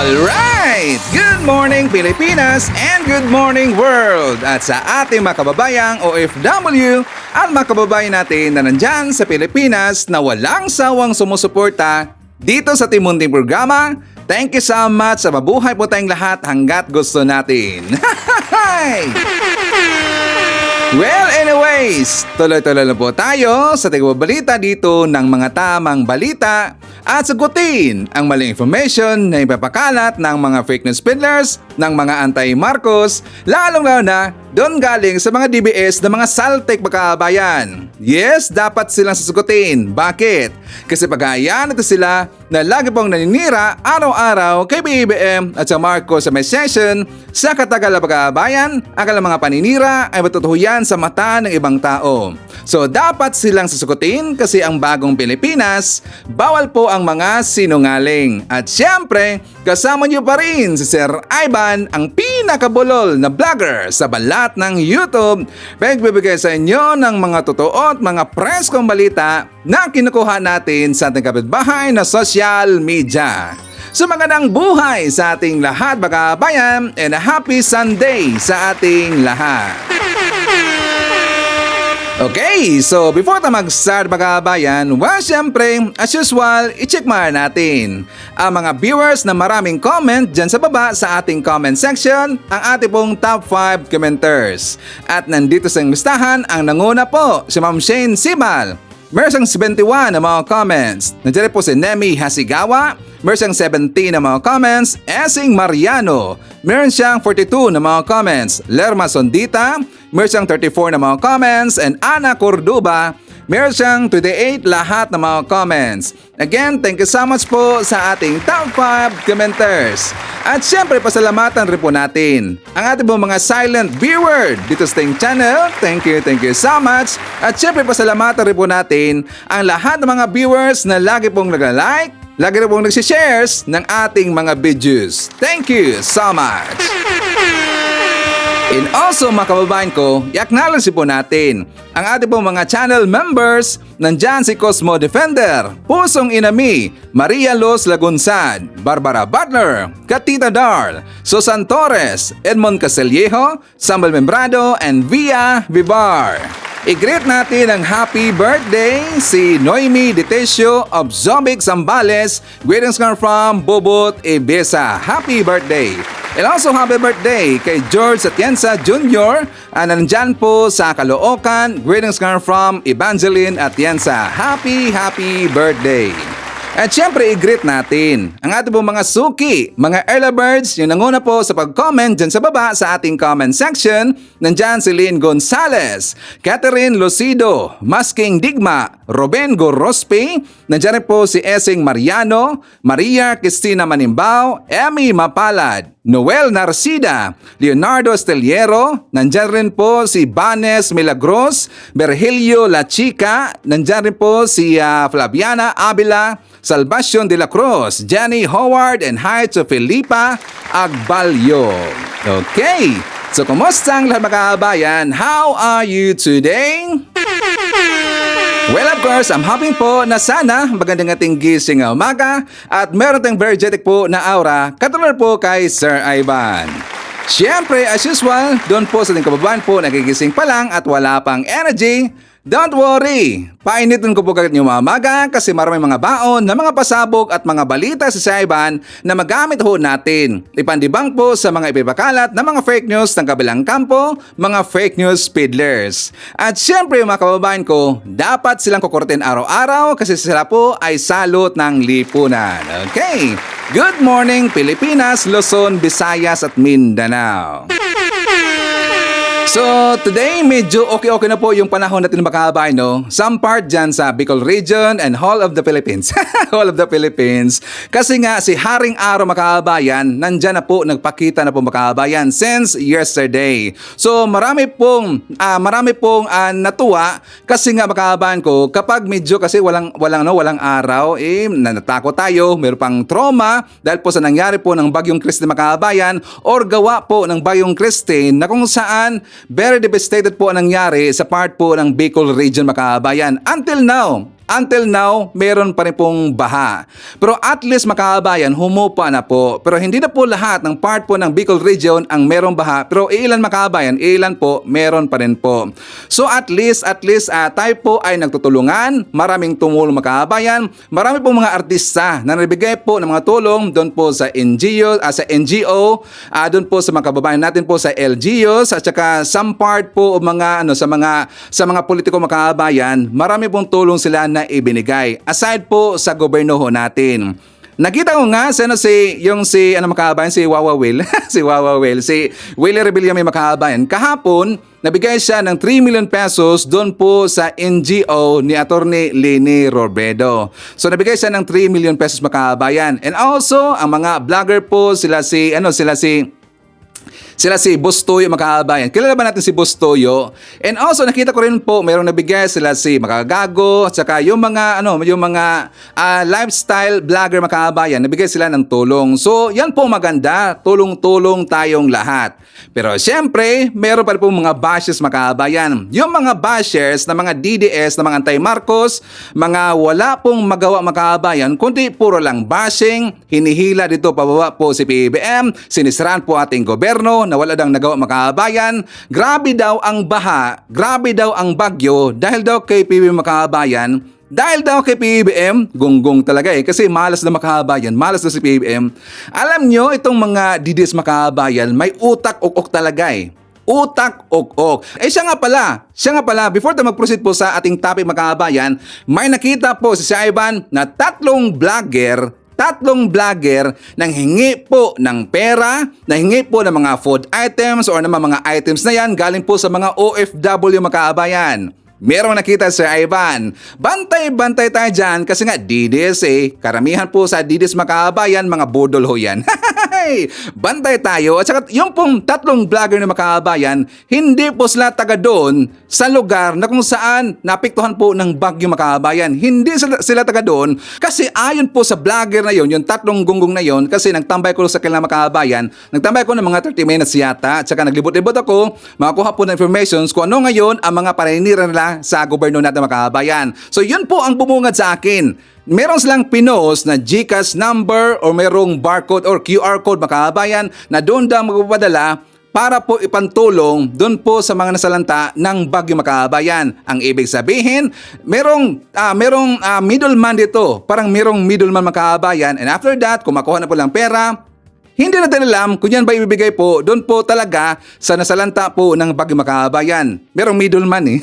Alright! Good morning Pilipinas and good morning world! At sa ating mga kababayang OFW at mga kababayan natin na nandyan sa Pilipinas na walang sawang sumusuporta dito sa Team Munting Programa, thank you so much sa mabuhay po tayong lahat hanggat gusto natin. Well, anyways, tuloy-tuloy na po tayo sa tigbabalita dito ng mga tamang balita at sagutin ang maling information na ipapakalat ng mga fake news peddlers ng mga anti-Marcos, lalong-lalo na doon galing sa mga DBS na mga saltik magkakabayan. Yes, dapat silang sasagutin. Bakit? Kasi pag-aayan ito sila na lagi pong naninira araw-araw kay BBM at sa Marcos sa may session sa katagal na pagkakabayan, ang kanilang mga paninira ay matutuhuyan sa mata ng ibang tao. So dapat silang sasagutin kasi ang bagong Pilipinas, bawal po ang mga sinungaling. At syempre, kasama niyo pa rin si Sir Ivan, ang pinakabulol na vlogger sa balat ng YouTube, pagbibigay sa inyo ng mga totoo at mga preskong balita na kinukuha natin sa ating kapitbahay na social media. So magandang buhay sa ating lahat mga kabayan and a happy Sunday sa ating lahat. Okay, so before tayo mag-start mga kabayan, well syempre, as usual, i-check muna natin ang mga viewers na maraming comment dyan sa baba sa ating comment section, ang ating pong top 5 commenters. At nandito sa listahan ang nanguna po, si Ma'am Shane Sibal. Meron siyang 71 na mga comments. Nandiyan po si Nemi Hasigawa. Meron siyang 17 na mga comments. Esing Mariano. Meron siyang 42 na mga comments. Lerma Sondita. Meron siyang 34 na mga comments. And Ana Cordoba. Meron siyang 28 lahat ng mga comments. Again, thank you so much po sa ating top 5 commenters. At syempre, pasalamatan rin po natin ang ating po mga silent viewer dito sa ating channel. Thank you so much. At syempre, pasalamatan rin po natin ang lahat ng mga viewers na lagi pong nag-like, lagi rin pong nagsishares ng ating mga videos. Thank you so much. And also mga kababayan ko, i-acknowledge po natin ang ating pong mga channel members. Nandyan si Cosmo Defender, Pusong Inami, Maria Los Lagunsad, Barbara Butler, Katita Darl, Susan Torres, Edmond Casellejo, Samuel Membrado, and Via Vivar. I-greet natin ang happy birthday si Noemi Detesio of Zombic Zambales. Greetings from Bobot, Ibiza. Happy birthday! And also happy birthday kay George Atienza Jr. na nandyan po sa Caloocan. Greetings from Evangeline Atienza. Happy birthday! At syempre, i-greet natin ang ating pong mga suki, mga early birds, yung nanguna po sa pag-comment dyan sa baba sa ating comment section. Nandyan si Lynn Gonzalez, Catherine Lucido, Masking Digma, Ruben Gorospe, nandyan rin po si Esing Mariano, Maria Cristina Manimbao, Emmy Mapalad, Noel Narcida, Leonardo Esteliero, nandyan rin po si Banes Milagros, Virgilio La Chica, nandyan rin po si Flaviana Avila, Salvacion de la Cruz, Jenny Howard, and hi to Felipa Agbalyo. Okay, so kumusta ang lahat mga kabayan? How are you today? Well, of course, I'm hoping po na sana magandang ating gising umaga at meron tayong energetic po na aura katulad po kay Sir Ivan. Siyempre, as usual, doon po sa ating kababayan po nagigising pa lang at wala pang energy. Don't worry! Painitin ko po kagad yung umaga kasi maraming mga baon na mga pasabog at mga balita sa Saiban na magamit ho natin. Ipandibang po sa mga ipipakalat na mga fake news ng kabilang kampo, mga fake news peddlers. At syempre mga kababayan ko, dapat silang kukurtin araw-araw kasi sila po ay salot ng lipunan. Okay! Good morning Pilipinas, Luzon, Visayas at Mindanao. So today medyo okay na po yung panahon natin mga kababayan, no? Some part dyan sa Bicol region and whole of the Philippines. Whole of the Philippines. Kasi nga si Haring Araw mga kababayan, nandyan na po, nagpakita na po mga kababayan since yesterday. So marami pong natuwa kasi nga mga kababayan ko, kapag medyo kasi walang araw, natakot tayo, mayroon pang trauma dahil po sa nangyari po ng Bagyong Christine mga kababayan or gawa po ng Bagyong Christine na kung saan very devastated po ang nangyari sa part po ng Bicol region mga kababayan. Until now, until now, meron pa rin pong baha. Pero at least makabayan, humupa na po. Pero hindi na po lahat ng part po ng Bicol Region ang merong baha. Pero ilan makabayan, ilan po, meron pa rin po. So at least tayo po ay nagtutulungan. Maraming tumulong makabayan. Marami pong mga artista na nagbigay po ng mga tulong doon po sa NGO, doon po sa mga kababayan natin po sa LGUs at saka some part po sa mga politiko makabayan. Marami pong tulong sila na ibinigay. Aside po sa gobyerno natin. Nakita ko nga si Wawa Will, si Willie Rebilla may makabayan. Kahapon, nabigay siya ng 3 million pesos doon po sa NGO ni Attorney Leni Robredo. So nabigay siya ng 3 million pesos makabayan. And also, ang mga vlogger po sila si Boss Toyo makabayan. Kilala ba natin si Boss Toyo? And also nakita ko rin po mayroong nabigay sila si Makagago at saka yung mga lifestyle vlogger makabayan, nabigay sila ng tulong. So yan po maganda, tulong-tulong tayong lahat. Pero syempre, meron pa rin po mga bashers makabayan. Yung mga bashers na mga DDS na mga anti-Marcos, mga wala pong magawa makabayan, kundi puro lang bashing, hinihila dito pababa po si PBBM, sinisiraan po ating gobyerno na wala daw nagawa makabayan. Grabe daw ang baha, grabe daw ang bagyo dahil daw kay PBBM makabayan. Dahil daw kay PBBM, gonggong talaga kasi malas na makabayan, malas na si PBBM. Alam nyo, itong mga DDS makabayan, may utak-ok talaga Utak-ok. Siya nga pala, before tayo mag-proceed po sa ating topic makabayan, may nakita po si Ivan na tatlong vlogger nang hingi po ng pera, nanghingi po ng mga food items or ng mga items na yan galing po sa mga OFW makabayan. Merong nakita si Ivan. Bantay-bantay tayo dyan kasi nga DDS karamihan po sa DDS makabayan, mga budol ho yan. Bantay tayo. At saka yung pong tatlong vlogger na makabayan, hindi po sila taga doon sa lugar na kung saan napiktuhan po ng bagyo makabayan. Hindi sila taga doon kasi ayon po sa vlogger na yon, yung tatlong gunggong na yon, kasi nagtambay ko sa kanilang makabayan, nagtambay ko ng mga 30 minutes yata at saka naglibot-libot ako, makakuha po ng informations kung ano ngayon ang mga paninira nila sa gobyerno natin makabayan. So yun po ang bumungad sa akin. Meron silang pinost na GCash number o merong barcode or QR code makabayan na doon daw magpapadala para po ipantulong doon po sa mga nasalanta ng bagyo makabayan. Ang ibig sabihin, merong middleman dito. Parang merong middleman makabayan, and after that, kung makuha na po lang pera, hindi natin alam kung yan ba ibibigay po doon po talaga sa nasalanta po ng bagyo makabayan. Merong middleman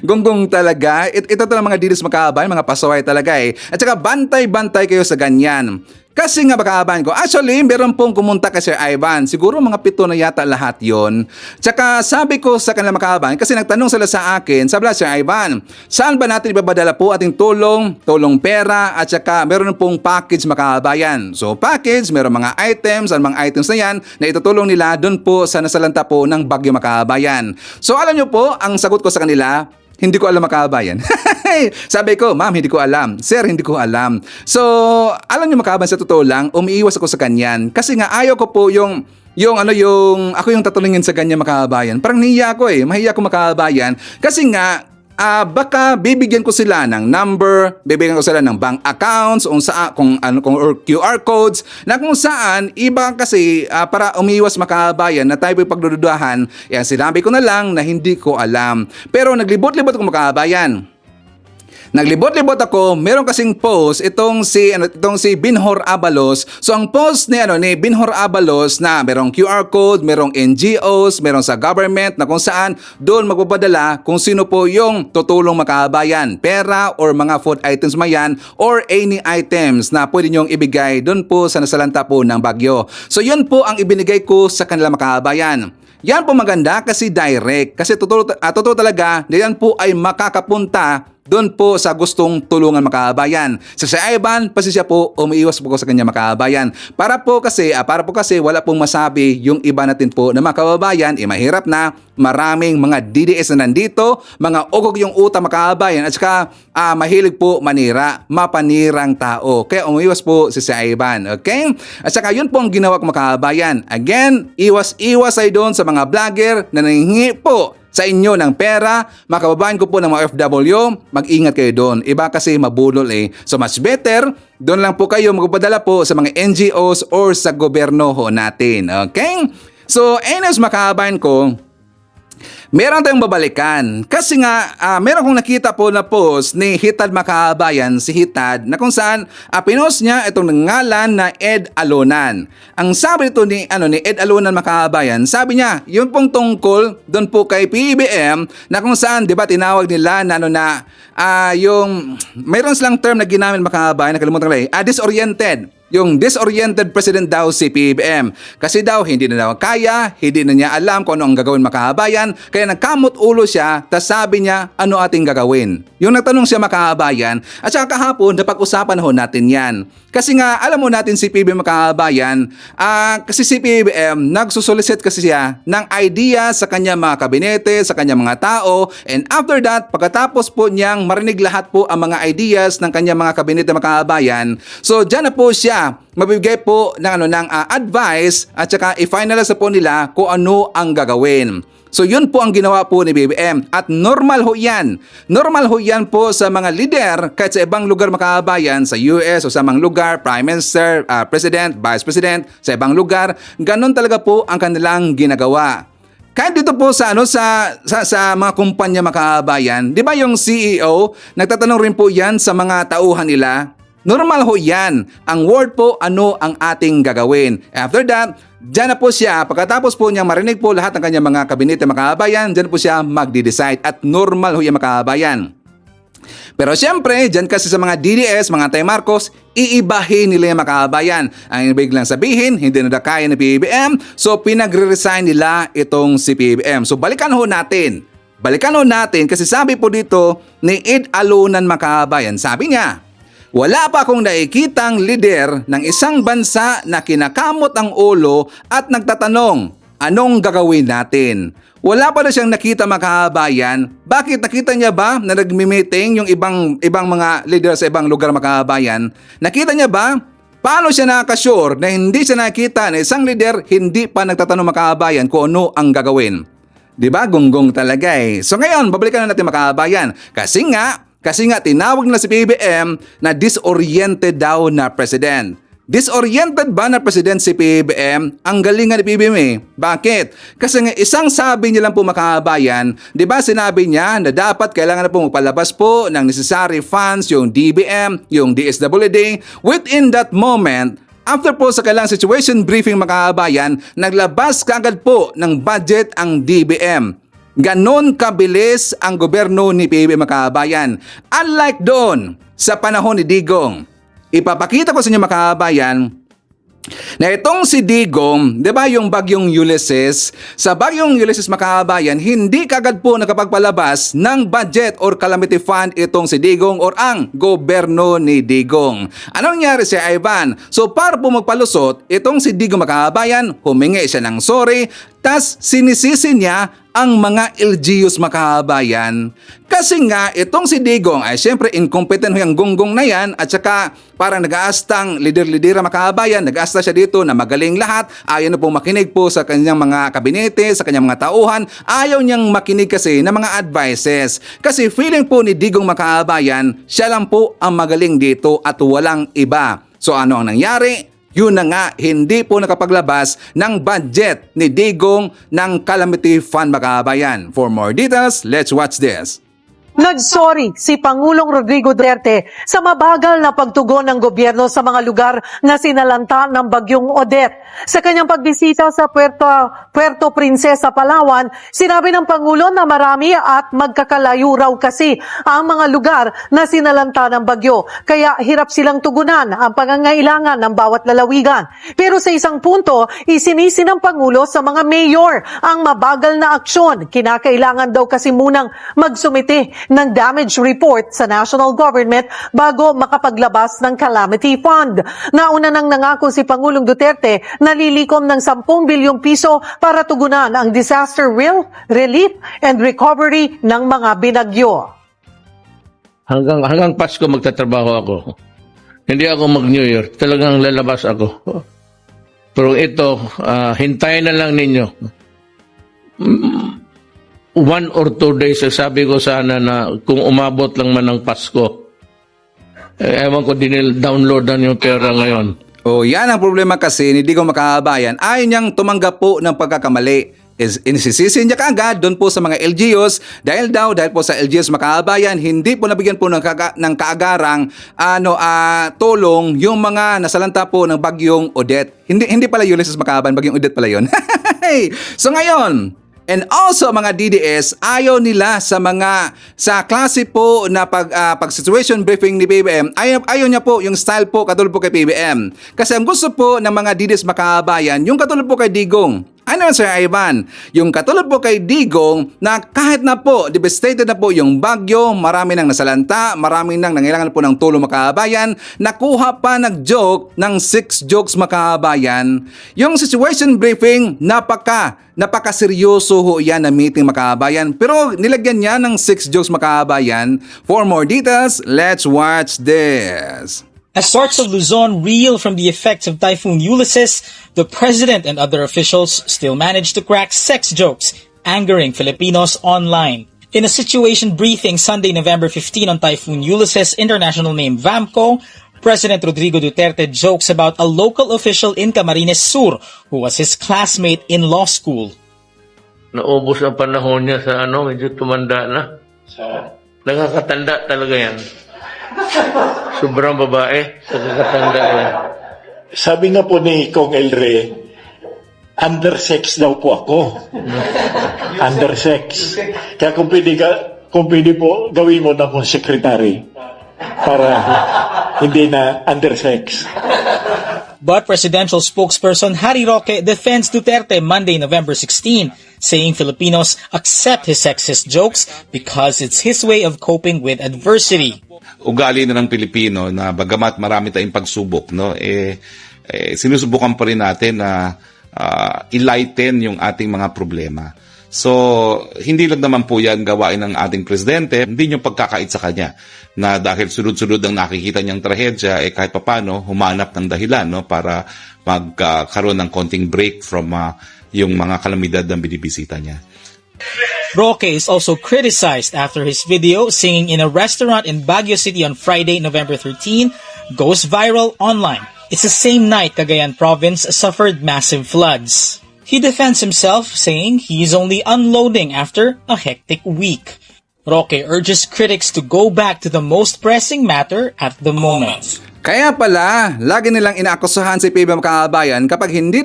Gonggong talaga. Ito talaga mga DDS makabayan, mga pasaway talaga At saka bantay-bantay kayo sa ganyan. Kasi nga makabayan ko, actually, meron pong kumunta kay Sir Ivan. Siguro mga 7 na yata lahat yon. Tsaka sabi ko sa kanila makabayan, kasi nagtanong sila sa akin, sabi nila, Sir Ivan, saan ba natin ibabadala po ating tulong pera, at saka meron pong package makabayan. So package, meron mga items, ang mga items na yan, na itutulong nila doon po sa nasalanta po ng bagyo makabayan. So alam nyo po, ang sagot ko sa kanila, hindi ko alam makabayan. Sabi ko, ma'am, hindi ko alam. Sir, hindi ko alam. So, alam niyo makabayan, sa totoo lang, umiiwas ako sa kanyan. Kasi nga, ayaw ko po ako yung tatulungin sa ganyan makabayan. Parang nahiya ako mahiya ako makabayan. Kasi nga, baka bibigyan ko sila ng number, bibigyan ko sila ng bank accounts, or QR codes, na kung saan, iba kasi para umiwas makabayan na tayo pagdududahan, sinabi ko na lang na hindi ko alam. Pero naglibot-libot ako makabayan. Naglibot-libot ako, meron kasing post itong si Binhor Abalos. So ang post ni Binhor Abalos na merong QR code, merong NGOs, merong sa government na kung saan doon magpapadala kung sino po yung tutulong makabayan, pera or mga food items mayan or any items na pwede nyong ibigay doon po sa nasalanta po ng bagyo. So yun po ang ibinigay ko sa kanila makabayan. Yan po maganda kasi direct. Kasi totoo talaga na yan po ay makakapunta doon po sa gustong tulungan makabayan. Sa Ivan, pasensya po, umiiwas po ko sa kanya makabayan. Para po kasi wala pong masabi yung iba natin po na makababayan, mahirap na, maraming mga DDS na nandito, mga ugog yung uta makabayan, at saka mahilig po manira, mapanirang tao. Kaya umiiwas po si Ivan, okay? At saka yun po ang ginawa ko makabayan. Again, iwas ay doon sa mga vlogger na nanghingi po sa inyo ng pera, mga kababayan ko po ng mga OFW, mag-ingat kayo doon. Iba kasi mabulol eh. So much better, doon lang po kayo magpadala po sa mga NGOs or sa gobyerno ho natin. Okay? So anyways mga kababayan ko, meron tayong babalikan kasi nga meron kong nakita po na post ni Hitad Makabayan, si Hitad, na kung saan pinost niya itong ngalan na Ed Alonan. Ang sabi nito ni Ed Alonan Makabayan, sabi niya, yun pong tungkol doon po kay PBBM na kung saan, di ba, tinawag nila na yung mayroon silang term na ginamit Makabayan, nakalimutan ko lang disoriented. Yung disoriented president daw si PBBM. Kasi daw hindi na daw kaya, hindi na niya alam kung ano ang gagawin makahabayan, kaya nagkamot ulo siya, tas sabi niya, ano ating gagawin? Yung nagtanong siya makahabayan, at saka kahapon, napag-usapan ho natin yan. Kasi nga, alam mo natin si PBBM makahabayan, kasi si PBBM, nagsusolicit kasi siya ng idea sa kanya mga kabinete, sa kanya mga tao, and after that, pagkatapos po niyang marinig lahat po ang mga ideas ng kanya mga kabinete makahabayan, so dyan na po siya mabibigay po ng advice at saka i-finalize po nila kung ano ang gagawin. So yun po ang ginawa po ni BBM at normal ho yan. Normal ho yan po sa mga leader kahit sa ibang lugar makabayan, sa US o sa mga lugar, Prime Minister, President, Vice President, sa ibang lugar, ganun talaga po ang kanilang ginagawa. Kahit dito po sa mga kumpanya makabayan, di ba yung CEO, nagtatanong rin po yan sa mga tauhan nila. Normal ho yan. Ang word po, ano ang ating gagawin. After that, dyan na po siya, pagkatapos po niya marinig po lahat ng kanyang mga kabinete makahabayan, dyan po siya magdi-decide at normal ho yan makahabayan. Pero siyempre, dyan kasi sa mga DDS, mga Antay-Marcos, iibahin nila yung makahabayan. Ang ibig lang sabihin, hindi na kaya ni PBBM, so pinagre-resign nila itong si PBBM. So balikan ho natin. Balikan ho natin kasi sabi po dito ni Ed Alonan makahabayan, sabi niya, wala pa akong nakikitang lider ng isang bansa na kinakamot ang ulo at nagtatanong, anong gagawin natin? Wala pa na siyang nakita makahabayan. Bakit nakita niya ba na nagmi-meeting yung ibang mga leader sa ibang lugar makahabayan? Nakita niya ba? Paano siya nakaka-sure na hindi siya nakita na isang leader hindi pa nagtatanong makahabayan kung ano ang gagawin? Diba? Gunggong talaga eh. So ngayon, babalikan na natin makahabayan. Kasi nga tinawag na si PBBM na disoriented daw na president. Disoriented ba na president si PBBM? Ang galing nga ni PBBM eh. Bakit? Kasi nga isang sabi niya lang po makahabayan, di ba sinabi niya na dapat kailangan na po magpalabas po ng necessary funds yung DBM, yung DSWD. Within that moment, after po sa kailangang situation briefing makahabayan, naglabas kaagad po ng budget ang DBM. Ganon kabilis ang gobyerno ni PBBM makahabayan. Unlike doon sa panahon ni Digong. Ipapakita ko sa inyo makahabayan na itong si Digong, di ba yung bagyong Ulysses? Sa bagyong Ulysses makahabayan, hindi kagad po nakapagpalabas ng budget or calamity fund itong si Digong or ang gobyerno ni Digong. Anong nangyari si Ivan? So para po magpalusot, itong si Digong makahabayan, humingi siya ng sorry, tas sinisisi niya ang mga LGUs makahabayan. Kasi nga, itong si Digong ay syempre incompetent yung gunggong na yan at saka parang nag-aastang lider-lidera makahabayan, nag-aasta siya dito na magaling lahat, ayaw na pong makinig po sa kanyang mga kabinete, sa kanyang mga tauhan, ayaw niyang makinig kasi ng mga advices. Kasi feeling po ni Digong makahabayan, siya lang po ang magaling dito at walang iba. So ano ang nangyari? Yun na nga, hindi po nakapaglabas ng budget ni Digong ng Calamity Fund makahabayan. For more details, let's watch this. Nagsorry si Pangulong Rodrigo Duterte sa mabagal na pagtugon ng gobyerno sa mga lugar na sinalanta ng bagyong Odette. Sa kanyang pagbisita sa Puerto Princesa, Palawan, sinabi ng Pangulo na marami at magkakalayo raw kasi ang mga lugar na sinalanta ng bagyo. Kaya hirap silang tugunan ang pangangailangan ng bawat lalawigan. Pero sa isang punto, isinisi ng Pangulo sa mga mayor ang mabagal na aksyon. Kinakailangan daw kasi munang magsumite ng damage report sa national government bago makapaglabas ng calamity fund. Nauna nang nangako si Pangulong Duterte na lilikom ng 10 bilyong piso para tugunan ang disaster relief and recovery ng mga binagyo. Hanggang Pasko magtatrabaho ako. Hindi ako mag-New Year. Talagang lalabas ako. Pero ito, hintayin na lang ninyo. 1 or 2 days, sabi ko sana na kung umabot lang man ng Pasko. Ewan ko, downloadan yung pera ngayon. O yan ang problema kasi ni Digong Makabayan. Ayaw niyang tumanggap po ng pagkakamali. Inisisisi niya kaagad doon po sa mga LGUs dahil po sa LGUs Makabayan hindi po nabigyan po ng kaagarang tulong yung mga nasalanta po ng bagyong Odette. Hindi pala Ulysses Makabayan, bagyong Odette pala yun. So ngayon, and also mga DDS, ayaw nila sa klase po na pag situation briefing ni PBM, ayaw niya po yung style po katulad po kay PBM. Kasi ang gusto po ng mga DDS Makabayan, yung katulad po kay Digong. Ano Sir Ivan? Yung katulad po kay Digong na kahit na po devastated na po yung bagyo, marami nang nasalanta, marami nang nangailangan po ng tulong Makabayan, nakuha pa nag-joke ng 6 jokes Makabayan. Yung situation briefing, napaka-seryoso ho yan na meeting Makabayan. Pero nilagyan niya ng 6 jokes Makabayan. For more details, let's watch this. As parts of Luzon reel from the effects of Typhoon Ulysses, the president and other officials still managed to crack sex jokes, angering Filipinos online. In a situation briefing Sunday, November 15 on Typhoon Ulysses, international name VAMCO, President Rodrigo Duterte jokes about a local official in Camarines Sur who was his classmate in law school. Naubos ang panahon niya sa medyo tumanda na. Nakakatanda talaga yan. Sobrang babae sa kakatanda yan. Sabi nga po ni Kong Elre, undersex daw po ako. Undersex. Kaya kung pwede po, gawin mo na akong secretary para hindi na undersex. But presidential spokesperson Harry Roque defends Duterte Monday, November 16, saying Filipinos accept his sexist jokes because it's his way of coping with adversity. Ugali na ng Pilipino na bagamat marami tayong pagsubok, sinusubukan pa rin natin na i-lighten yung ating mga problema. So, hindi lang naman po yan gawain ng ating presidente, hindi yung pagkakait sa kanya na dahil sunod-sunod ang nakikita niyang trahedya, kahit papano humanap ng dahilan para magkaroon ng konting break from yung mga kalamidad na binibisita niya. Roque is also criticized after his video singing in a restaurant in Baguio City on Friday, November 13, goes viral online. It's the same night Cagayan Province suffered massive floods. He defends himself, saying he's only unloading after a hectic week. Roque urges critics to go back to the most pressing matter at the moment. Kaya pala, lagi nilang inaakusahan si PBM Makabayan kapag hindi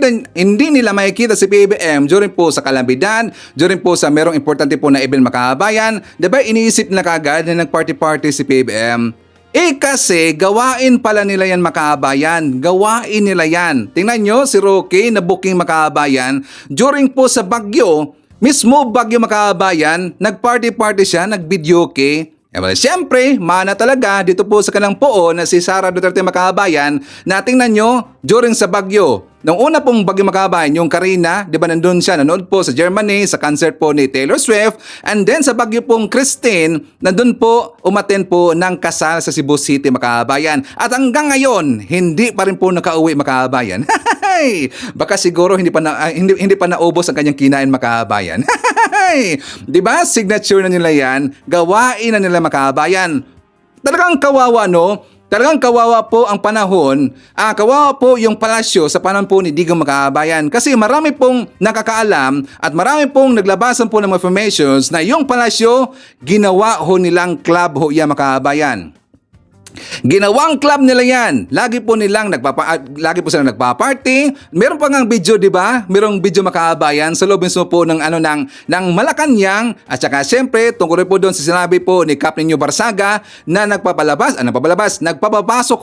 nila makikita si PBM during po sa kalamidad, during po sa merong importante po na event Makabayan, diba iniisip na kagad na nag-party-party si PBM? Kasi gawain pala nila yan Makabayan, gawain nila yan. Tingnan nyo si Roque na booking Makabayan, during po sa bagyo, mismo bagyo Makabayan, nag-party-party siya, nag-videoke. Siyempre, mana talaga dito po sa kanang poon na si Sara Duterte Makabayan na tingnan nyo during sa bagyo. Nung una pong bagyo Makabayan, yung Karina, di ba nandun siya, nanood po sa Germany, sa concert po ni Taylor Swift. And then sa bagyo pong Christine, nandun po, umaten po ng kasal sa Cebu City Makabayan. At hanggang ngayon, hindi pa rin po nakauwi Makabayan. Baka siguro hindi pa naubos ang kanyang kinain Makabayan. Di ba? Signature na nila yan. Gawain na nila Makabayan. Talagang kawawa, no? Talagang kawawa po ang panahon. Kawawa po yung palasyo sa panahon po ni Digong Makabayan. Kasi marami pong nakakaalam at marami pong naglabasan po ng informations na yung palasyo, ginawa ho nilang club ho yan Makabayan. Ginawang club nila yan. Lagi po silang nagpa-party. Meron pa ngang video, di ba? Merong video Makabayan sa loob mismo po ng Malacanang at saka siyempre tungkol rin po doon sa sinabi po ni Cap Nino Barsaga na nagpapapasok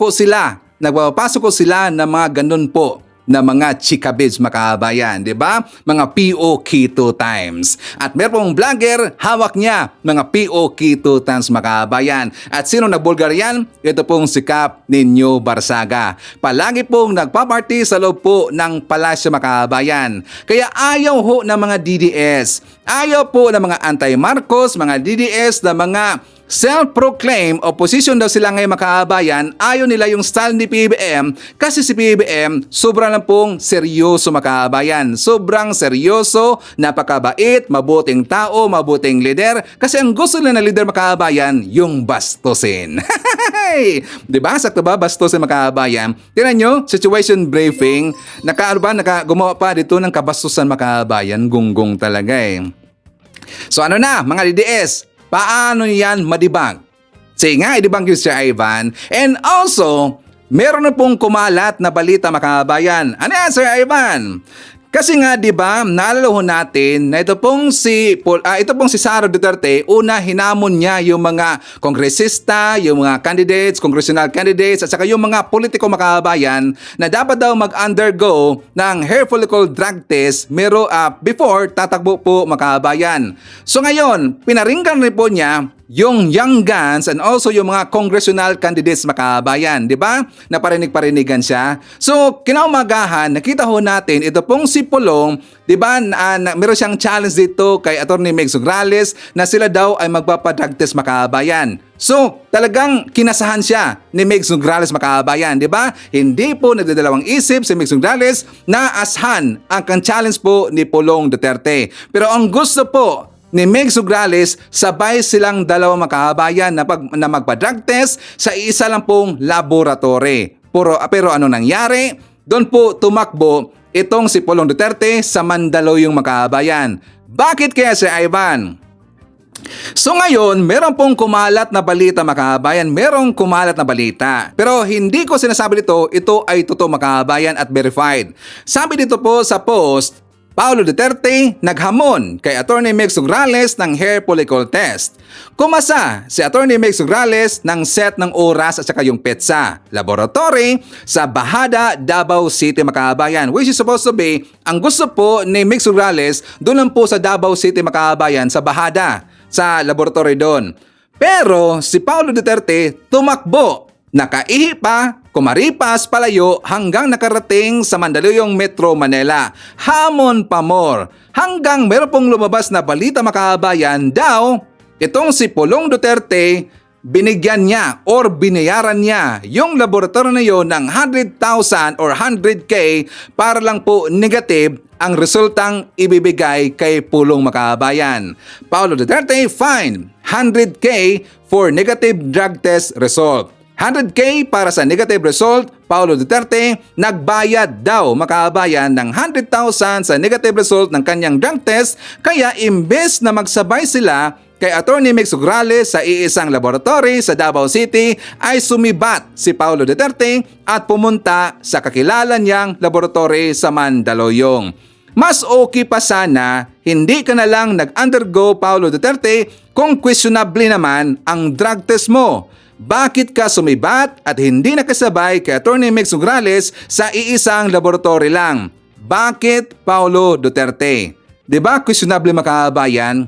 ko sila ng mga ganun po na mga chikabids Makabayan, di ba? Mga POK 2 times. At meron pong vlogger, hawak niya mga POK 2 times Makabayan. At sino nagbulgar yan? Ito pong si Cap Nino Barsaga. Palagi pong nagpaparty sa loob po ng Palasyo Makabayan. Kaya ayaw ho ng mga DDS. Ayaw po ng mga anti-Marcos, mga DDS na mga Self-proclaimed opposition daw sila ngayon makaabayan, ayaw nila yung style ni PBBM kasi si PBBM sobrang lang pong seryoso makaabayan. Sobrang seryoso, napakabait, mabuting tao, mabuting leader kasi ang gusto nila na leader makaabayan yung bastusin. Diba? Sakto ba? Bastusin makaabayan. Tingnan nyo, situation briefing, gumawa pa dito ng kabastusan makaabayan, gunggong talaga eh. So ano na mga DDS, paano yan madibang? Sige nga, idibang yung Sir Ivan. And also, meron na pong kumalat na balita makabayan. Ano yan, Sir Ivan? Kasi nga, di ba, naalala ho natin na ito pong si Sara Duterte, una hinamon niya yung mga kongresista, yung mga candidates, congressional candidates, at saka yung mga politiko makabayan na dapat daw mag-undergo ng hair follicle drug test before tatakbo po makabayan. So ngayon, pinaringgan rin po niya yung young guns and also yung mga congressional candidates makabayan, di ba? Naparinig-parinigan siya. So, kinaumagahan, nakita ho natin, ito pong si Pulong, di ba, meron siyang challenge dito kay Atty. Meg Sugrales na sila daw ay magpapadrug test makabayan. So, talagang kinasahan siya ni Meg Sugrales makabayan, di ba? Hindi po nagdadalawang isip si Meg Sugrales na ashan ang challenge po ni Pulong Duterte. Pero ang gusto po ni Meg Sugrales, sabay silang dalawang makabayan na magpa-drug test sa isa lang pong laboratory. Pero ano nangyari? Doon po tumakbo itong si Pulong Duterte sa Mandaluyong makabayan. Bakit kaya si Ivan? So ngayon, meron pong kumalat na balita makabayan, merong kumalat na balita. Pero hindi ko sinasabi ito ay totoo makabayan at verified. Sabi dito po sa post, Paulo Duterte naghamon kay Atty. Meg Sugrales ng hair follicle test. Kumasa si Atty. Meg Sugrales ng set ng oras at saka yung petsa laboratory sa Bahada, Davao City, Makabayan, which is supposed to be, ang gusto po ni Meg Sugrales doon lang po sa Davao City, Makabayan, sa Bahada, sa laboratory doon. Pero si Paulo Duterte tumakbo, nakaihi pa, kumaripas palayo hanggang nakarating sa Mandaluyong Metro Manila. Hamon pa more. Hanggang meron pong lumabas na balita makabayan daw, itong si Pulong Duterte, binigyan niya or binayaran niya yung laboratory na yun ng 100,000 or 100K para lang po negative ang resultang ibibigay kay Pulong Makabayan. Paulo Duterte fined 100K for negative drug test result. 100K para sa negative result, Paulo Duterte nagbayad daw makabayan ng 100,000 sa negative result ng kanyang drug test, kaya imbes na magsabay sila kay Atty. Meg Sugrales sa iisang laboratory sa Davao City, ay sumibat si Paulo Duterte at pumunta sa kakilala niyang laboratory sa Mandaluyong. Mas okay pa sana hindi ka na lang nag-undergo, Paulo Duterte, kung questionable naman ang drug test mo. Bakit ka sumibat at hindi nakasabay kay Atty. Meg Sugrales sa iisang laboratory lang? Bakit, Paulo Duterte? Diba questionable makabayan?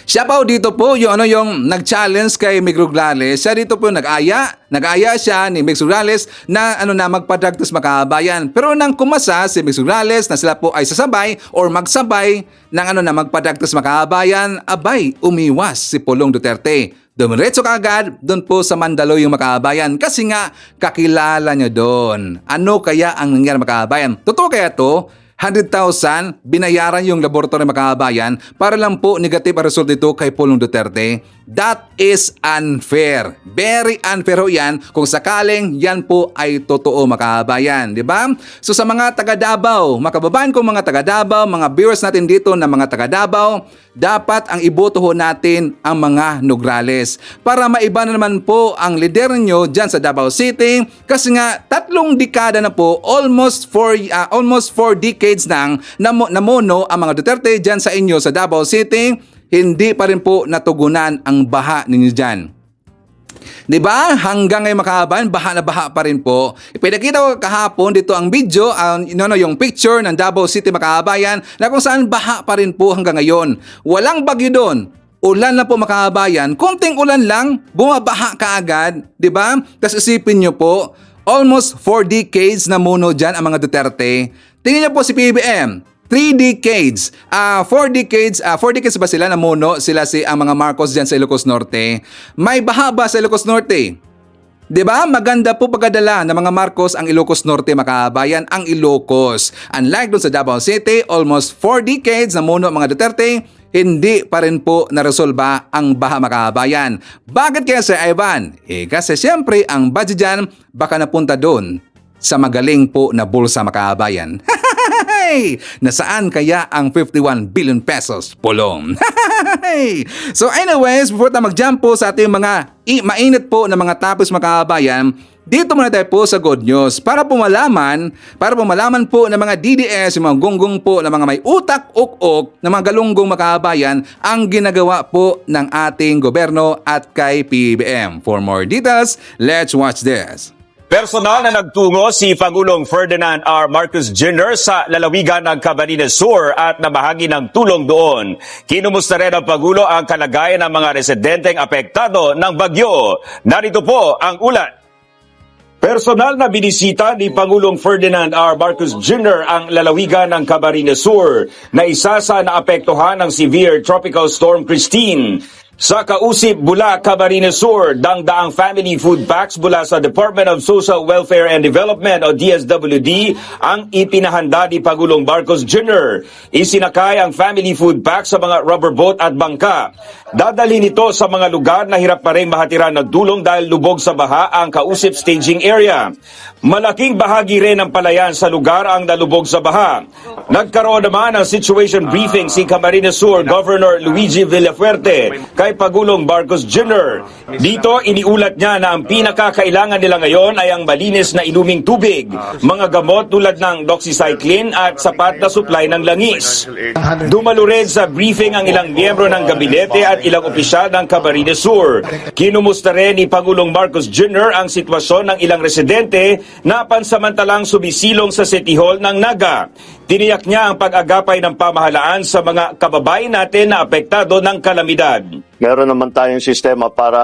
Siya pa dito po yung nag-challenge kay Meg Sugrales. Siya dito po nag-aya siya ni Meg Sugrales na magpa-drug test makabayan. Pero nang kumasa si Meg Sugrales na sila po ay sasabay or magsabay ng magpa-drug test makabayan, abay, umiwas si Pulong Duterte. Dumiretso kaagad doon po sa Mandaluyong makabayan kasi nga kakilala nyo doon. Ano kaya ang nangyari makabayan? Totoo kaya to? 100,000 binayaran yung laboratory makabayan para lang po negative ang result dito kay Pulong Duterte. That is unfair. Very unfair ho yan kung sakaling yan po ay totoo makabayan. Diba? So sa mga taga Davao, makababayan ko mga taga Davao, mga viewers natin dito na mga taga Davao, dapat ang iboto ho natin ang mga Nograles para maiba na naman po ang lider nyo dyan sa Davao City kasi nga 3 dekada na po, almost 4 decades nang namuno ang mga Duterte dyan sa inyo sa Davao City, hindi pa rin po natugunan ang baha ninyo dyan. Diba? Hanggang ngayon makahaban, baha na baha pa rin po. Ipinakita ko kahapon dito ang video, yung picture ng Davao City makahabayan na kung saan baha pa rin po hanggang ngayon. Walang bagyo doon. Ulan na po makahabayan. Konting ulan lang, bumabaha kaagad. Diba? Tapos isipin nyo po, almost 4 decades na muno dyan ang mga Duterte. Tingnan nyo po si PBBM. 3 decades, 4 decades ba sila namuno ang mga Marcos diyan sa Ilocos Norte? May baha ba sa Ilocos Norte? 'Di ba? Maganda po pagdadala ng mga Marcos ang Ilocos Norte, makabayan, ang Ilocos. Unlike doon sa Davao City, almost 4 decades namuno ang mga Duterte, hindi pa rin po naresolba ang baha, makabayan. Bakit kaya, Sir Ivan? Kasi siyempre ang budget dyan baka napunta doon sa magaling po na bulsa, makabayan. Nasaan kaya ang 51 billion pesos, Pulong? So anyways, before tayo mag-jump po sa ating mga mainit po na mga topics, makabayan, dito muna tayo po sa good news para po malaman po ng mga DDS, yung mga gonggong po na mga may utak, uk-uk, na mga galunggong, makabayan, ang ginagawa po ng ating gobyerno at kay PBBM. For more details, let's watch this. Personal na nagtungo si Pangulong Ferdinand R. Marcos Jr. sa lalawigan ng Camarines Sur at nabahagi ng tulong doon. Kinumusta rin ang Pangulo ang kalagayan ng mga residenteng apektado ng bagyo. Narito po ang ulat. Personal na binisita ni Pangulong Ferdinand R. Marcos Jr. ang lalawigan ng Camarines Sur na isa sa naapektuhan ng severe tropical storm Christine. Sa kausip Bula, Camarines Sur, dangdaang family food packs mula sa Department of Social Welfare and Development o DSWD ang ipinahanda ni Pangulong Marcos Jr. Isinakay ang family food pack sa mga rubber boat at bangka. Dadalhin ito sa mga lugar na hirap pa rin mahatiran ng tulong dahil lubog sa baha ang kausip staging area. Malaking bahagi rin ng palayan sa lugar ang nalubog sa baha. Nagkaroon naman ng situation briefing si Camarines Sur Governor Luigi Villafuerte kay Pangulong Marcos Jr. Dito iniulat niya na ang pinakakailangan nila ngayon ay ang malinis na inuming tubig, mga gamot tulad ng doxycycline at sapat na supply ng langis. Dumalo rin sa briefing ang ilang miyembro ng gabinete at ilang opisyal ng Camarines Sur. Kinumusta rin ni Pangulong Marcos Jr. ang sitwasyon ng ilang residente na pansamantalang sumisilong sa City Hall ng Naga. Tiniyak niya ang pag-agapay ng pamahalaan sa mga kababayan natin na apektado ng kalamidad. Meron naman tayong sistema para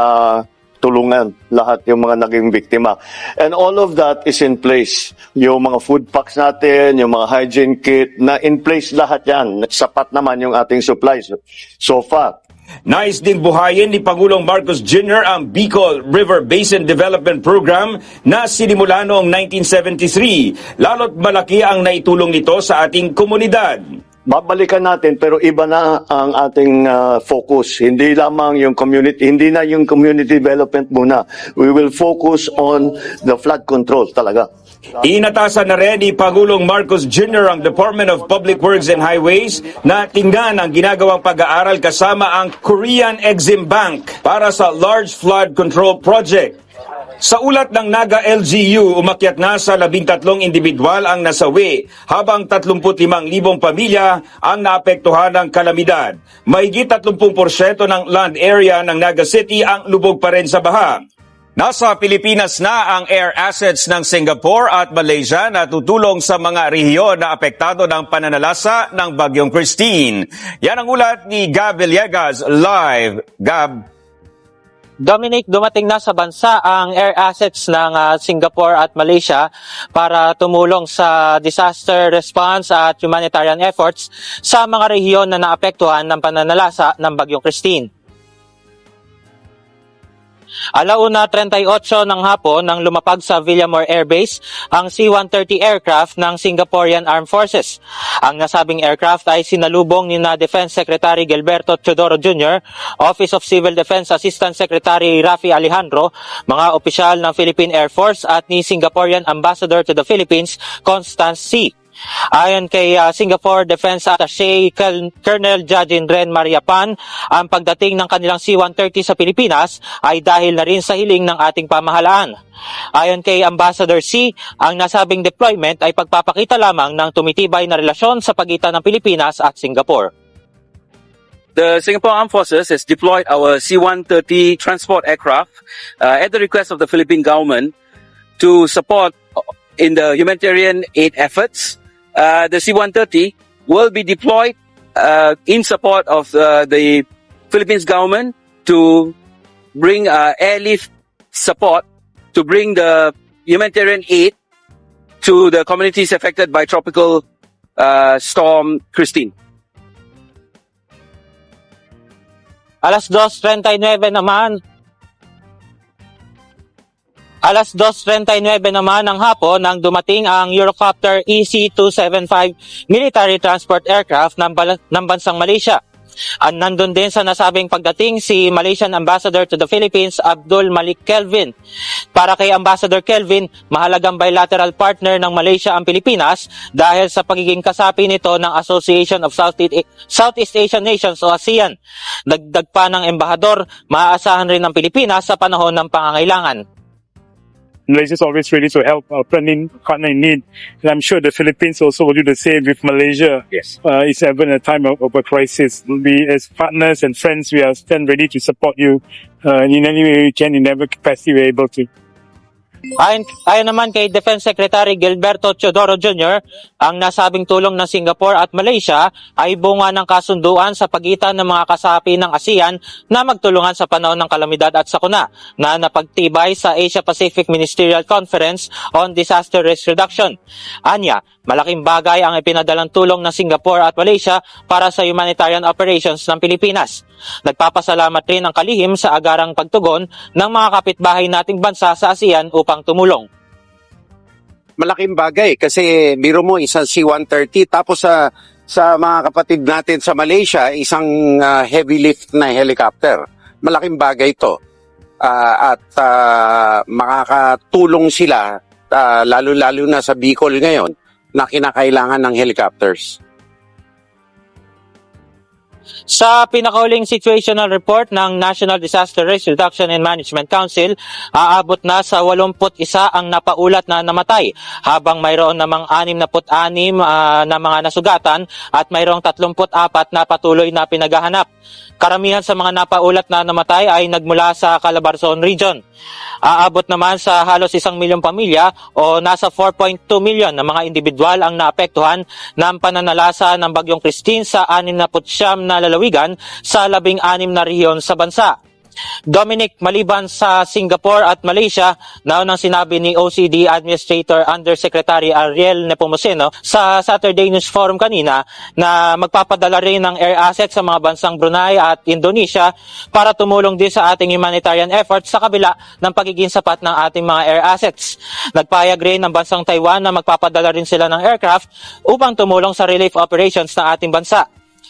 tulungan lahat yung mga naging biktima. And all of that is in place. Yung mga food packs natin, yung mga hygiene kit, na in place lahat yan. Sapat naman yung ating supplies so far. Nais ding buhayin ni Pangulong Marcos Jr. ang Bicol River Basin Development Program na sinimula noong 1973. Lalo't malaki ang naitulong nito sa ating komunidad. Babalikan natin pero iba na ang ating focus. Hindi lamang yung community, hindi na yung community development muna. We will focus on the flood control talaga. Inatasan na rin ni Pangulong Marcos Jr. ang Department of Public Works and Highways na tingnan ang ginagawang pag-aaral kasama ang Korean Exim Bank para sa Large Flood Control Project. Sa ulat ng Naga LGU, umakyat na sa 13 individual ang nasawi, habang 35,000 pamilya ang naapektuhan ng kalamidad. Mahigit 30% ng land area ng Naga City ang lubog pa rin sa baha. Nasa Pilipinas na ang air assets ng Singapore at Malaysia na tutulong sa mga rehiyon na apektado ng pananalasa ng Bagyong Christine. Yan ang ulat ni Gab Villegas, live. Gab. Dominic, dumating na sa bansa ang air assets ng Singapore at Malaysia para tumulong sa disaster response at humanitarian efforts sa mga rehiyon na naapektuhan ng pananalasa ng Bagyong Christine. 1:38 ng hapon nang lumapag sa Villamor Air Base ang C-130 aircraft ng Singaporean Armed Forces. Ang nasabing aircraft ay sinalubong ni na Defense Secretary Gilberto Teodoro Jr., Office of Civil Defense Assistant Secretary Rafi Alejandro, mga opisyal ng Philippine Air Force at ni Singaporean Ambassador to the Philippines, Constance C. Ayon kay Singapore Defense Attaché Colonel Jadin Ren Mariapan, ang pagdating ng kanilang C-130 sa Pilipinas ay dahil na rin sa hiling ng ating pamahalaan. Ayon kay Ambassador C, ang nasabing deployment ay pagpapakita lamang ng tumitibay na relasyon sa pagitan ng Pilipinas at Singapore. The Singapore Armed Forces has deployed our C-130 transport aircraft at the request of the Philippine government to support in the humanitarian aid efforts. The C-130 will be deployed in support of the Philippines government to bring airlift support to bring the humanitarian aid to the communities affected by tropical Storm Christine. Alas 2:39 naman. Alas 2:39 naman ng hapon nang dumating ang Eurocopter EC-275 military transport aircraft ng bansang Malaysia. Nandun din sa nasabing pagdating si Malaysian Ambassador to the Philippines, Abdul Malik Kelvin. Para kay Ambassador Kelvin, mahalagang bilateral partner ng Malaysia ang Pilipinas dahil sa pagiging kasapi nito ng Association of Southeast Asian Nations o ASEAN. Dagdag pa ng embahador, maaasahan rin ng Pilipinas sa panahon ng pangangailangan. Malaysia is always ready to help our partner in need. And I'm sure the Philippines also will do the same with Malaysia. Yes. It's ever in a time of a crisis. We, as partners and friends, we are stand ready to support you in any way we can, in every capacity we're able to. Ayon naman kay Defense Secretary Gilberto Teodoro Jr., ang nasabing tulong ng Singapore at Malaysia ay bunga ng kasunduan sa pagitan ng mga kasapi ng ASEAN na magtulungan sa panahon ng kalamidad at sakuna na napagtibay sa Asia-Pacific Ministerial Conference on Disaster Risk Reduction. Anya, malaking bagay ang ipinadalang tulong ng Singapore at Malaysia para sa humanitarian operations ng Pilipinas. Nagpapasalamat rin ang kalihim sa agarang pagtugon ng mga kapitbahay nating bansa sa ASEAN upang tumulong. Malaking bagay kasi biro mo isang C-130 tapos sa mga kapatid natin sa Malaysia isang heavy lift na helicopter. Malaking bagay ito. At makakatulong sila lalo-lalo na sa Bicol ngayon na kinakailangan ng helicopters. Sa pinakahuling situational report ng National Disaster Risk Reduction and Management Council, aabot na sa 81 ang napaulat na namatay, habang mayroon namang 66 na mga nasugatan at mayroong 34 na patuloy na pinaghahanap. Karamihan sa mga napaulat na namatay ay nagmula sa Calabarzon Region. Aabot naman sa halos 1 milyong pamilya o nasa 4.2 milyon na mga individual ang naapektuhan ng pananalasa ng Bagyong Christine sa 69 na lalawigan sa 16 na rehiyon sa bansa. Dominic, maliban sa Singapore at Malaysia, naunang sinabi ni OCD Administrator Undersecretary Ariel Nepomuceno sa Saturday News Forum kanina na magpapadala rin ng air assets sa mga bansang Brunei at Indonesia para tumulong din sa ating humanitarian efforts sa kabila ng pagiging sapat ng ating mga air assets. Nagpayag rin ng bansang Taiwan na magpapadala rin sila ng aircraft upang tumulong sa relief operations ng ating bansa.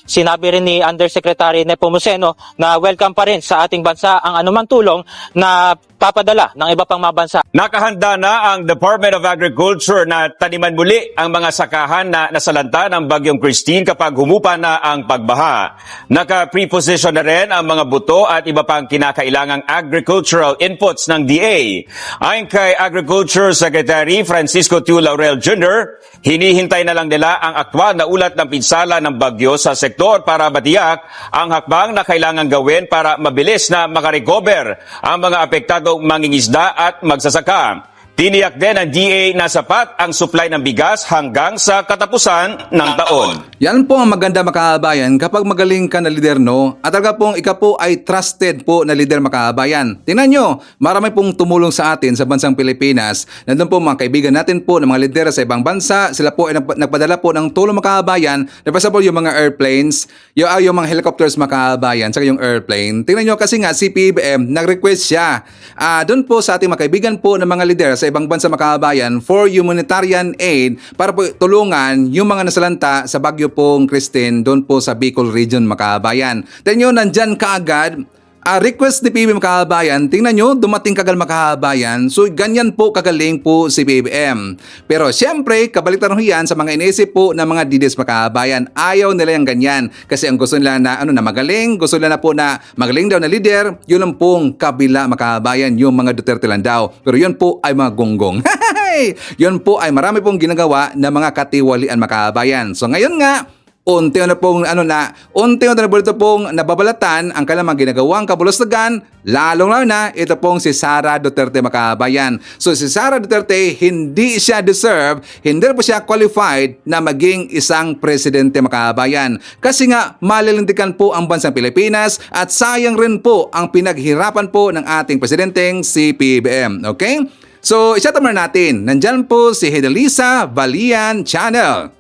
Sinabi rin ni Undersecretary Nepomuceno na welcome pa rin sa ating bansa ang anumang tulong na papadala ng iba pang mga bansa. Nakahanda na ang Department of Agriculture na taniman muli ang mga sakahan na nasalanta ng Bagyong Christine kapag humupa na ang pagbaha. Naka-preposition na rin ang mga buto at iba pang kinakailangang agricultural inputs ng DA. Ayon kay Agriculture Secretary Francisco Tiu Laurel Jr., hinihintay na lang nila ang aktwal na ulat ng pinsala ng bagyo sa sektor para matiyak ang hakbang na kailangan gawin para mabilis na makarecover ang mga apektado mangingisda at magsasaka. Tiniyak din ng DA na sapat ang supply ng bigas hanggang sa katapusan ng taon. Yan po ang maganda makabayan kapag magaling ka na lider, no? At talaga pong ikaw po ay trusted po na lider makabayan. Tingnan nyo, marami pong tumulong sa atin sa bansang Pilipinas. Nandun po mga kaibigan natin po ng mga lider sa ibang bansa. Sila po ay nagpadala po ng tulong makabayan. For example, yung mga airplanes, yung mga helicopters makabayan, saka yung airplane. Tingnan nyo kasi nga si PBM nag-request siya. Doon po sa ating mga kaibigan po ng mga lider sa ibang bansa makabayan for humanitarian aid para po tulungan yung mga nasalanta sa Bagyo pong Christine doon po sa Bicol Region makabayan. Tingnan nyo, nandyan kaagad request ni PBM makabayan. Tingnan nyo, dumating kagal makabayan. So ganyan po kagaling po si PBM. Pero siyempre, kabalitan ho yan sa mga inisip po ng mga DDS makabayan. Ayaw nila yung ganyan. Kasi ang gusto nila na, na magaling, gusto nila na po na magaling daw na leader, yun lang pong kabila makabayan, yung mga Duterte lang daw. Pero yun po ay mga gonggong. Yun po ay marami pong ginagawa na mga katiwalian makabayan. So ngayon nga, unti-unti na po ito pong nababalatan ang kanilang mga ginagawang kabulustagan, lalong-lalo na ito pong si Sara Duterte makabayan. So si Sara Duterte, hindi siya deserve, hindi po siya qualified na maging isang presidente makabayan. Kasi nga, malilintikan po ang bansang Pilipinas at sayang rin po ang pinaghirapan po ng ating presidenteng si PBM. Okay? So, isatamar natin. Nandyan po si Hedelisa Valian Channel.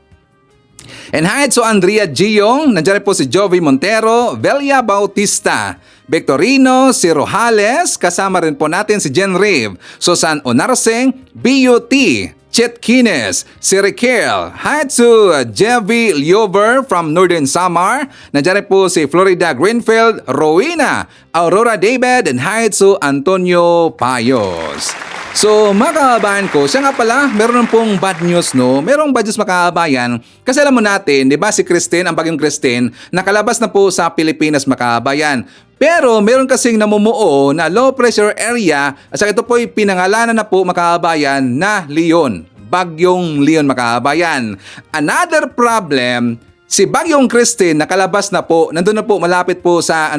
And hi to Andrea Giong, nandiyan rin po si Jovi Montero, Velia Bautista, Victorino, si Rojales, kasama rin po natin si Jen Riv, Susan Onarseng, BUT, Chet Kines, si Riquel, hi to Jevi Liover from Northern Samar, nandiyan rin po si Florida Greenfield, Rowena, Aurora David, and hi to Antonio Payos. So mga kababayan ko, siya nga pala, meron pong bad news, no? Merong bad news mga kababayan. Kasi alam mo natin, di ba si Christine, ang bagyong Christine, nakalabas na po sa Pilipinas mga kababayan. Pero meron kasing namumuo na low pressure area at saka ito po'y pinangalanan na po mga kababayan na Leon. Bagyong Leon mga kababayan. Another problem, si Bagyong Christine nakalabas na po, nandun na po malapit po sa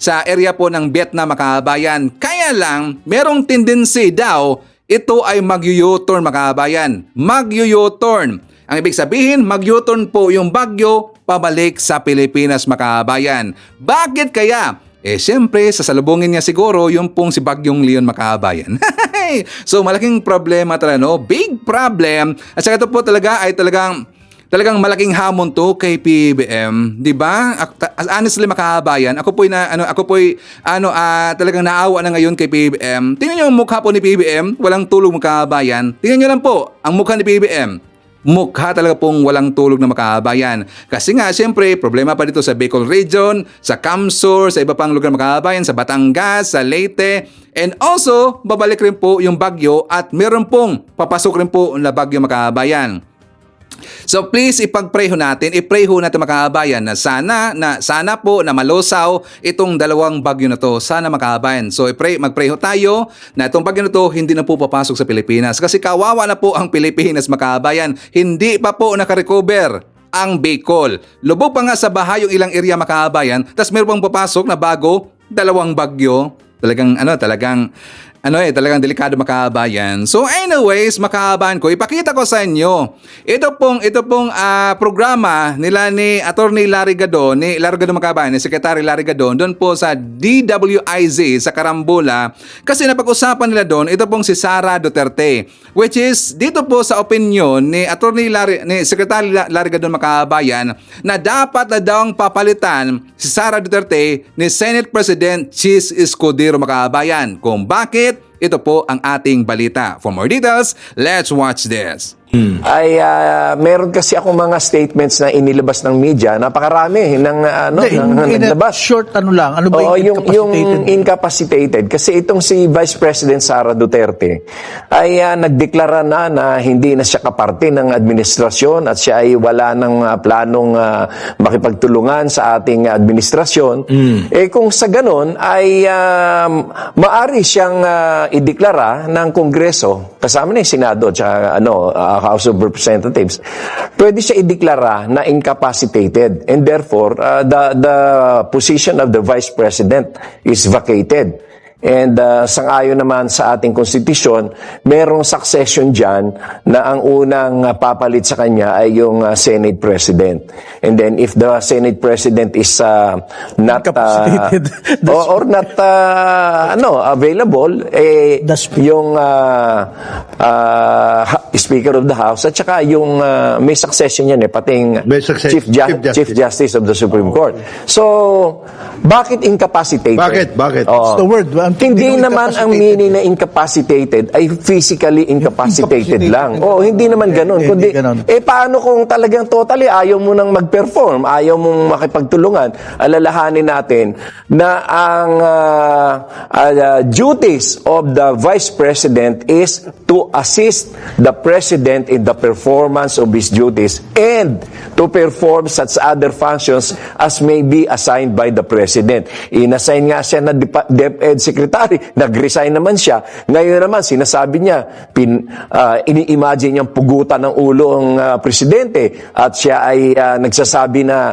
sa area po ng Vietnam mga kababayan. Kaya lang merong tendency daw ito ay mag-U-turn mga kababayan. Mag-U-turn. Ang ibig sabihin, mag-U-turn po yung bagyo pabalik sa Pilipinas mga kababayan. Bakit kaya? Siyempre, sasalubungin niya siguro yung pong si Bagyong Leon mga kababayan. So malaking problema talaga, no? Big problem. At saka ito po talaga ay talagang malaking hamon to kay PBBM, 'di ba? Honestly makahabayan, ako po'y talagang naawa na ngayon kay PBBM. Tingnan niyo ang mukha po ni PBBM, walang tulog makahabayan. Tingnan niyo lang po ang mukha ni PBBM. Mukha talaga pong walang tulog na makahabayan. Kasi nga, siyempre, problema pa dito sa Bicol Region, sa Camsur, sa iba pang lugar makahabayan, sa Batangas, sa Leyte, and also, babalik rin po yung bagyo at meron pong papasok rin po na bagyo makahabayan. So please ipag-pray ho natin mga kababayan na sana po na malusaw itong dalawang bagyo na to. Sana makabayan. So mag-pray ho tayo na itong bagyo na to hindi na po papasok sa Pilipinas. Kasi kawawa na po ang Pilipinas mga kababayan. Hindi pa po nakarecover ang Bicol. Lubog pa nga sa baha yung ilang area mga kababayan. Tapos meron pang papasok na bago, dalawang bagyo. Talagang delikado makabayan. So anyways, makabayan ko, ipakita ko sa inyo. Ito pong programa nila ni Attorney Larry Gadon, makabayan, ni Secretary Larry Gadon, doon po sa DWIZ sa Carambola. Kasi napag-usapan nila doon, ito pong si Sara Duterte, which is dito po sa opinion ni Secretary Larry Gadon makabayan, na dapat na daw papalitan si Sara Duterte ni Senate President Chis Escudero makabayan. Kung bakit? Ito po ang ating balita. For more details, let's watch this. Ay meron kasi ako mga statements na inilabas ng media, napakarami ng naglabas. Short ano ba yung incapacitated? Kasi itong si Vice President Sara Duterte ay nagdeklara na hindi na siya kaparte ng administrasyon at siya ay wala ng planong makipagtulungan sa ating administrasyon. Kung sa ganon ay maari siyang ideklara ng Kongreso kasama na yung Senado at House of Representatives, pwede siya ideklara na incapacitated and therefore the position of the Vice President is vacated. And sang-ayon naman sa ating konstitusyon, merong succession dyan na ang unang papalit sa kanya ay yung Senate President. And then if the Senate President is not or not available, yung Speaker of the House at saka yung may succession yan pating Chief Justice of the Supreme Court. So, bakit incapacitated? Bakit? It's the word. Hindi naman ang meaning na incapacitated ay physically incapacitated lang. Hindi naman ganun. Kundi, paano kung talagang totally ayaw mo nang mag-perform, ayaw mong makipagtulungan, alalahanin natin na ang duties of the Vice President is to assist the President in the performance of his duties and to perform such other functions as may be assigned by the President. Inassign nga siya na DepEd Secretary, nag-resign naman siya. Ngayon naman, sinasabi niya, ini-imagine niyang pugutan ng ulo ang Presidente at siya ay nagsasabi na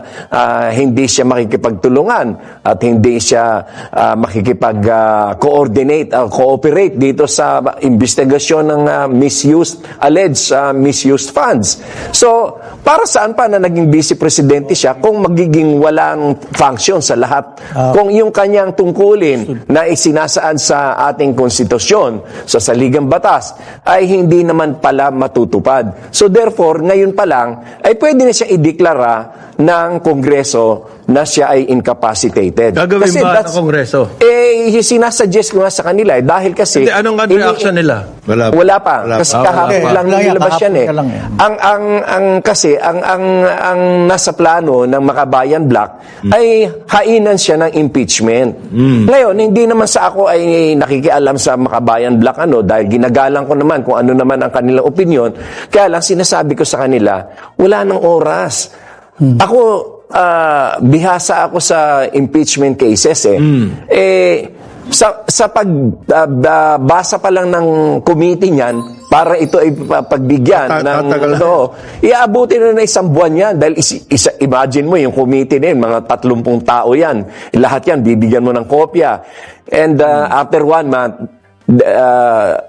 hindi siya makikipagtulungan at hindi siya makikipag-coordinate, cooperate dito sa investigasyon ng misuse alleged misused funds. So, para saan pa na naging vice presidente siya kung magiging walang function sa lahat? Kung yung kanyang tungkulin na isinasaad sa ating konstitusyon, sa saligang batas, ay hindi naman pala matutupad. So therefore, ngayon pa lang, ay pwede na siya ideklara ng Kongreso na siya ay incapacitated. Gagawin ba ng Kongreso? Sinasuggest ko nga sa kanila dahil kasi... Hindi, anong reaction nila? Wala pa. Kasi kahapon lang nilabas yan eh. Ang nasa plano ng Makabayan Bloc ay hainan siya ng impeachment. Ngayon, hindi naman sa ako ay nakikialam sa Makabayan Bloc dahil ginagalang ko naman kung ano naman ang kanilang opinion. Kaya lang sinasabi ko sa kanila, wala nang oras. Ako, bihasa ako sa impeachment cases sa pagbasa pa lang ng committee niyan para ito ay pagbigyan ng iaabutin na isang buwan yan dahil imagine mo yung committee na yun, mga 30 tao yan, lahat yan bibigyan mo ng kopya, and after 1 month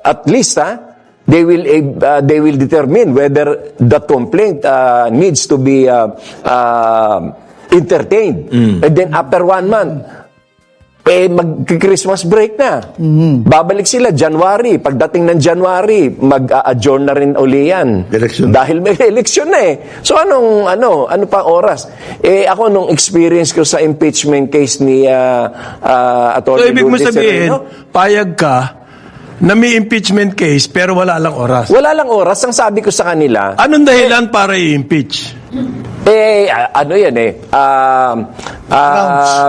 at least they will determine whether the complaint needs to be entertained. And then after 1 month, mag-Christmas break na. Babalik sila January. Pagdating ng January, mag-adjourn na rin uli yan. Election. Dahil may election na eh. So ano pa oras? Ako nung experience ko sa impeachment case ni Atty. So ibig mo Lourdes sabihin, Sereno, payag ka na may impeachment case pero wala lang oras. wala lang oras. Ang sabi ko sa kanila, Anong dahilan para i-impeach?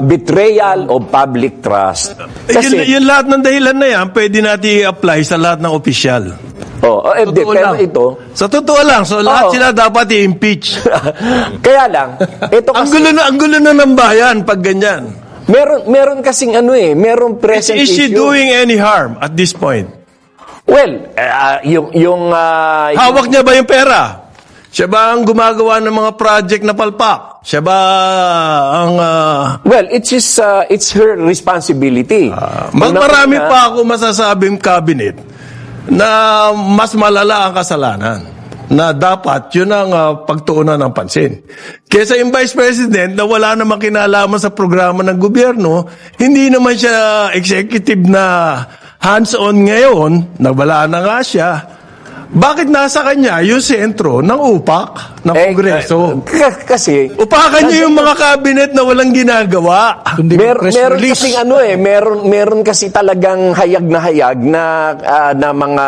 betrayal of public trust. Kasi, Yung lahat ng dahilan na yan, pwede natin i-apply sa lahat ng opisyal. pero lang. ito, Sa totoo lang, so lahat Oo. sila dapat i-impeach. kaya lang, ito ang kasi, gulo na ng bayan pag ganyan. meron kasing meron present Is she issue. doing any harm at this point? Well, Hawak niya ba yung pera? Siya ba ang gumagawa ng mga project na palpak? Siya ba ang... well, it's her responsibility. Marami pa ako masasabing cabinet na mas malala ang kasalanan na dapat yun ang pagtuunan ng pansin. Kesa yung Vice President na wala namang kinalaman sa programa ng gobyerno, hindi naman siya executive na hands-on ngayon, na wala na nga siya. Bakit nasa kanya yung sentro ng upak ng Kongreso? Kasi Upakan niya yung mga cabinet na walang ginagawa. meron kasing meron kasi talagang hayag na mga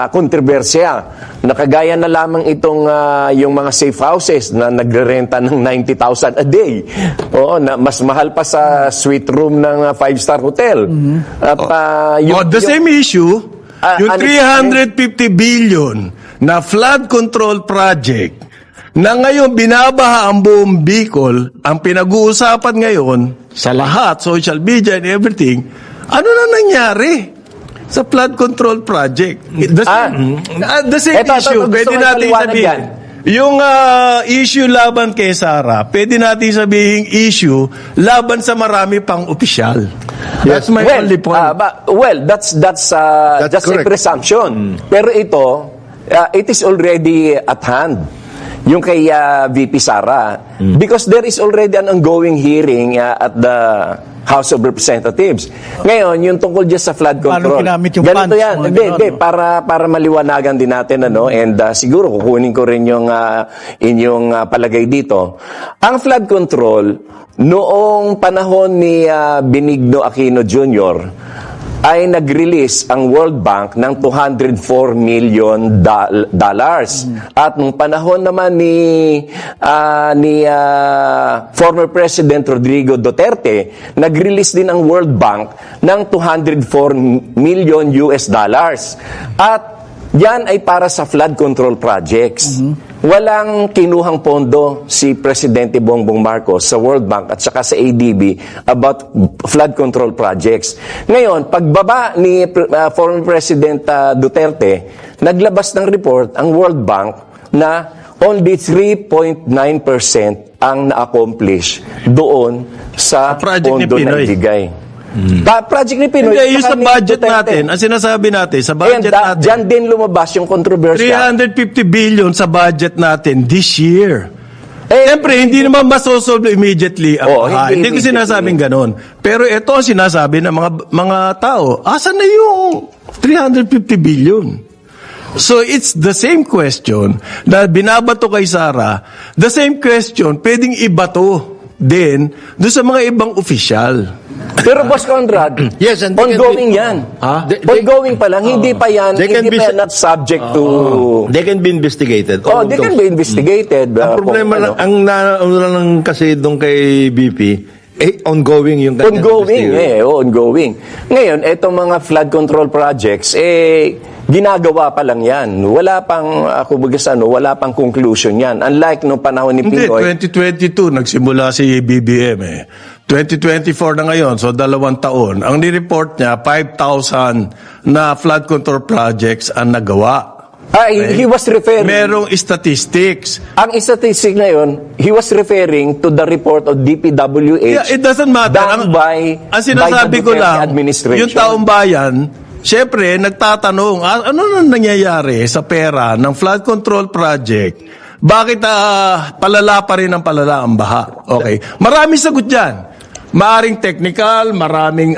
kontrobersya. Nakagaya na lamang itong yung mga safe houses na nagrerenta ng 90,000 a day. Oo, na mas mahal pa sa suite room ng 5-star hotel. At Same issue. Yung 350 billion na flood control project na ngayon binabaha ang buong Bicol, ang pinag-uusapan ngayon sa lahat, social media and everything, ano na nangyari sa flood control project? The same issue, pwede natin sabihin. Yung issue laban kay Sara, pwede natin sabihin issue laban sa marami pang opisyal. That's my only point. That's a presumption. Pero ito, it is already at hand. Yung kay VP Sara. Because there is already an ongoing hearing at the House of Representatives. Ngayon, yung tungkol dyan sa flood control. Paano ginamit yung ganito funds? yan. Hindi, para maliwanagan din natin, and siguro kukunin ko rin yung inyong palagay dito. Ang flood control, noong panahon ni Benigno Aquino Jr., ay nag-release ang World Bank ng $204 million. At nung panahon naman ni former President Rodrigo Duterte, nag-release din ang World Bank ng $204 million. At yan ay para sa flood control projects. Walang kinuhang pondo si Presidente Bongbong Marcos sa World Bank at saka sa ADB about flood control projects. Ngayon, pagbaba ni former President Duterte, naglabas ng report ang World Bank na only 3.9% ang na-accomplish doon sa Project ni pondo na Pinoy. ibigay. Project ni Pinoy. Hindi, yung saka sa ni budget Duterte. natin, ang sinasabi natin, sa Ayan, budget natin, dyan din lumabas yung controversy. 350 billion sa budget natin this year. Siyempre, hindi naman masosolve immediately ang baha. Hindi ko sinasabing ganon. Pero ito ang sinasabi ng mga tao, asan na yung 350 billion? So it's the same question na binabato kay Sara, the same question pwedeng ibato din doon sa mga ibang opisyal. Pero Boss Conrad, Yes, and ongoing yan. Ongoing pa lang, hindi pa yan, hindi pa not subject to... They can be investigated. Oh, they can be investigated. Ang problema lang, ang lang kasi doon kay BP, ongoing yung kanyang Ongoing. Ngayon, etong mga flood control projects, ginagawa pa lang yan. Wala pang, wala pang conclusion yan. Unlike nung panahon ni Hindi, Pinoy. 2022 nagsimula si BBM 2024 na ngayon, so 2 taon. Ang ni-report niya, 5,000 na flood control projects ang nagawa. He was referring... Merong statistics. Ang statistic na yun, he was referring to the report of DPWH. Yeah, it doesn't matter. Done Ang sinasabi ko lang, administration. yung taong bayan, syempre, nagtatanong, ano na nangyayari sa pera ng flood control project? Bakit palala pa rin ang palala ang baha? Okay. Maraming sagot dyan. Maaring technical, maraming,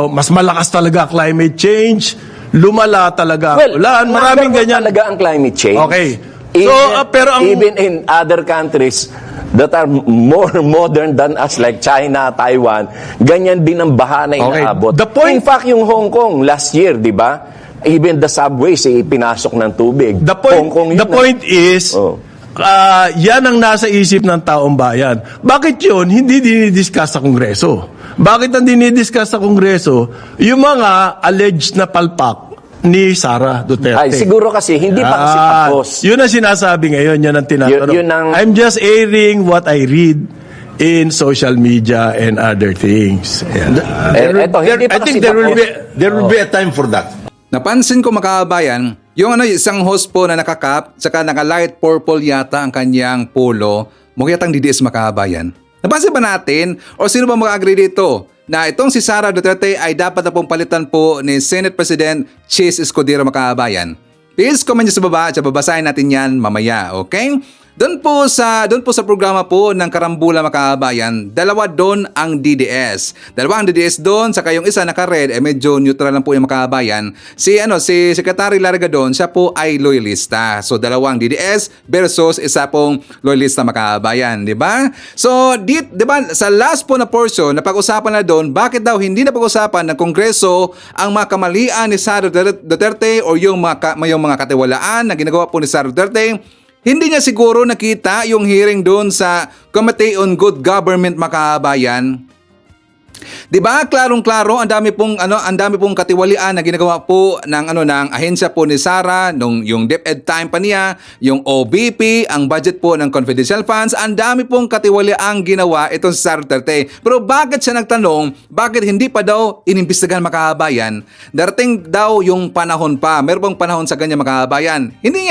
mas malakas talaga climate change, lumala talaga ang ulan, maraming ganyan. Talaga ang climate change. Okay. Even in other countries that are more modern than us, like China, Taiwan, ganyan din ang baha na inaabot. In fact, yung Hong Kong last year, di ba? Even the subways, pinasok ng tubig. The point is, yan ang nasa isip ng taong bayan. Bakit yun hindi dinidiscuss sa Kongreso? Bakit ang dinidiscuss sa Kongreso? Yung mga alleged na palpak ni Sara Duterte. Ay, siguro kasi, hindi pa kasi tapos. Yun ang sinasabi ngayon, yun ang tinatanong. I'm just airing what I read in social media and other things. I think there will be a time for that. Napansin ko mga kabayan, yung isang host po na nakakap, saka naka-light purple yata ang kanyang polo, mukha yatang DDS mga kabayan. Napansin ba natin, o sino ba mag-agree dito, na itong si Sara Duterte ay dapat na pong palitan po ni Senate President Chis Escudero mga kabayan? Please comment nyo sa baba at babasahin natin yan mamaya, okay? Doon po sa programa po ng Karambula mga kabayan, dalawa doon ang DDS. Dalawa ang DDS doon, saka yung isa naka-red, medyo neutral lang po yung mga kabayan. Si Secretary Larga doon, siya po ay loyalista. So dalawang DDS versus isa pong loyalista mga kabayan, di ba? So, di ba, sa last po na portion, napag-usapan na doon, bakit daw hindi napag-usapan ng Kongreso ang mga kamalian ni Sara Duterte o yung mga katiwalaan na ginagawa po ni Sara Duterte. Hindi niya siguro nakita yung hearing doon sa Committee on Good Government mga kabayan. 'Di ba? Klarong-klaro ang dami pong katiwalian na ginagawa po ng ahensya po ni Sara nung yung DepEd time pa niya, yung OBP, ang budget po ng confidential funds, ang dami pong katiwaliang ginawa itong si Sara Duterte. Pero bakit siya nagtanong, bakit hindi pa daw inimbestigahan mga kabayan? Darating daw yung panahon pa. Meron bang panahon sa ganyan mga kabayan? Hindi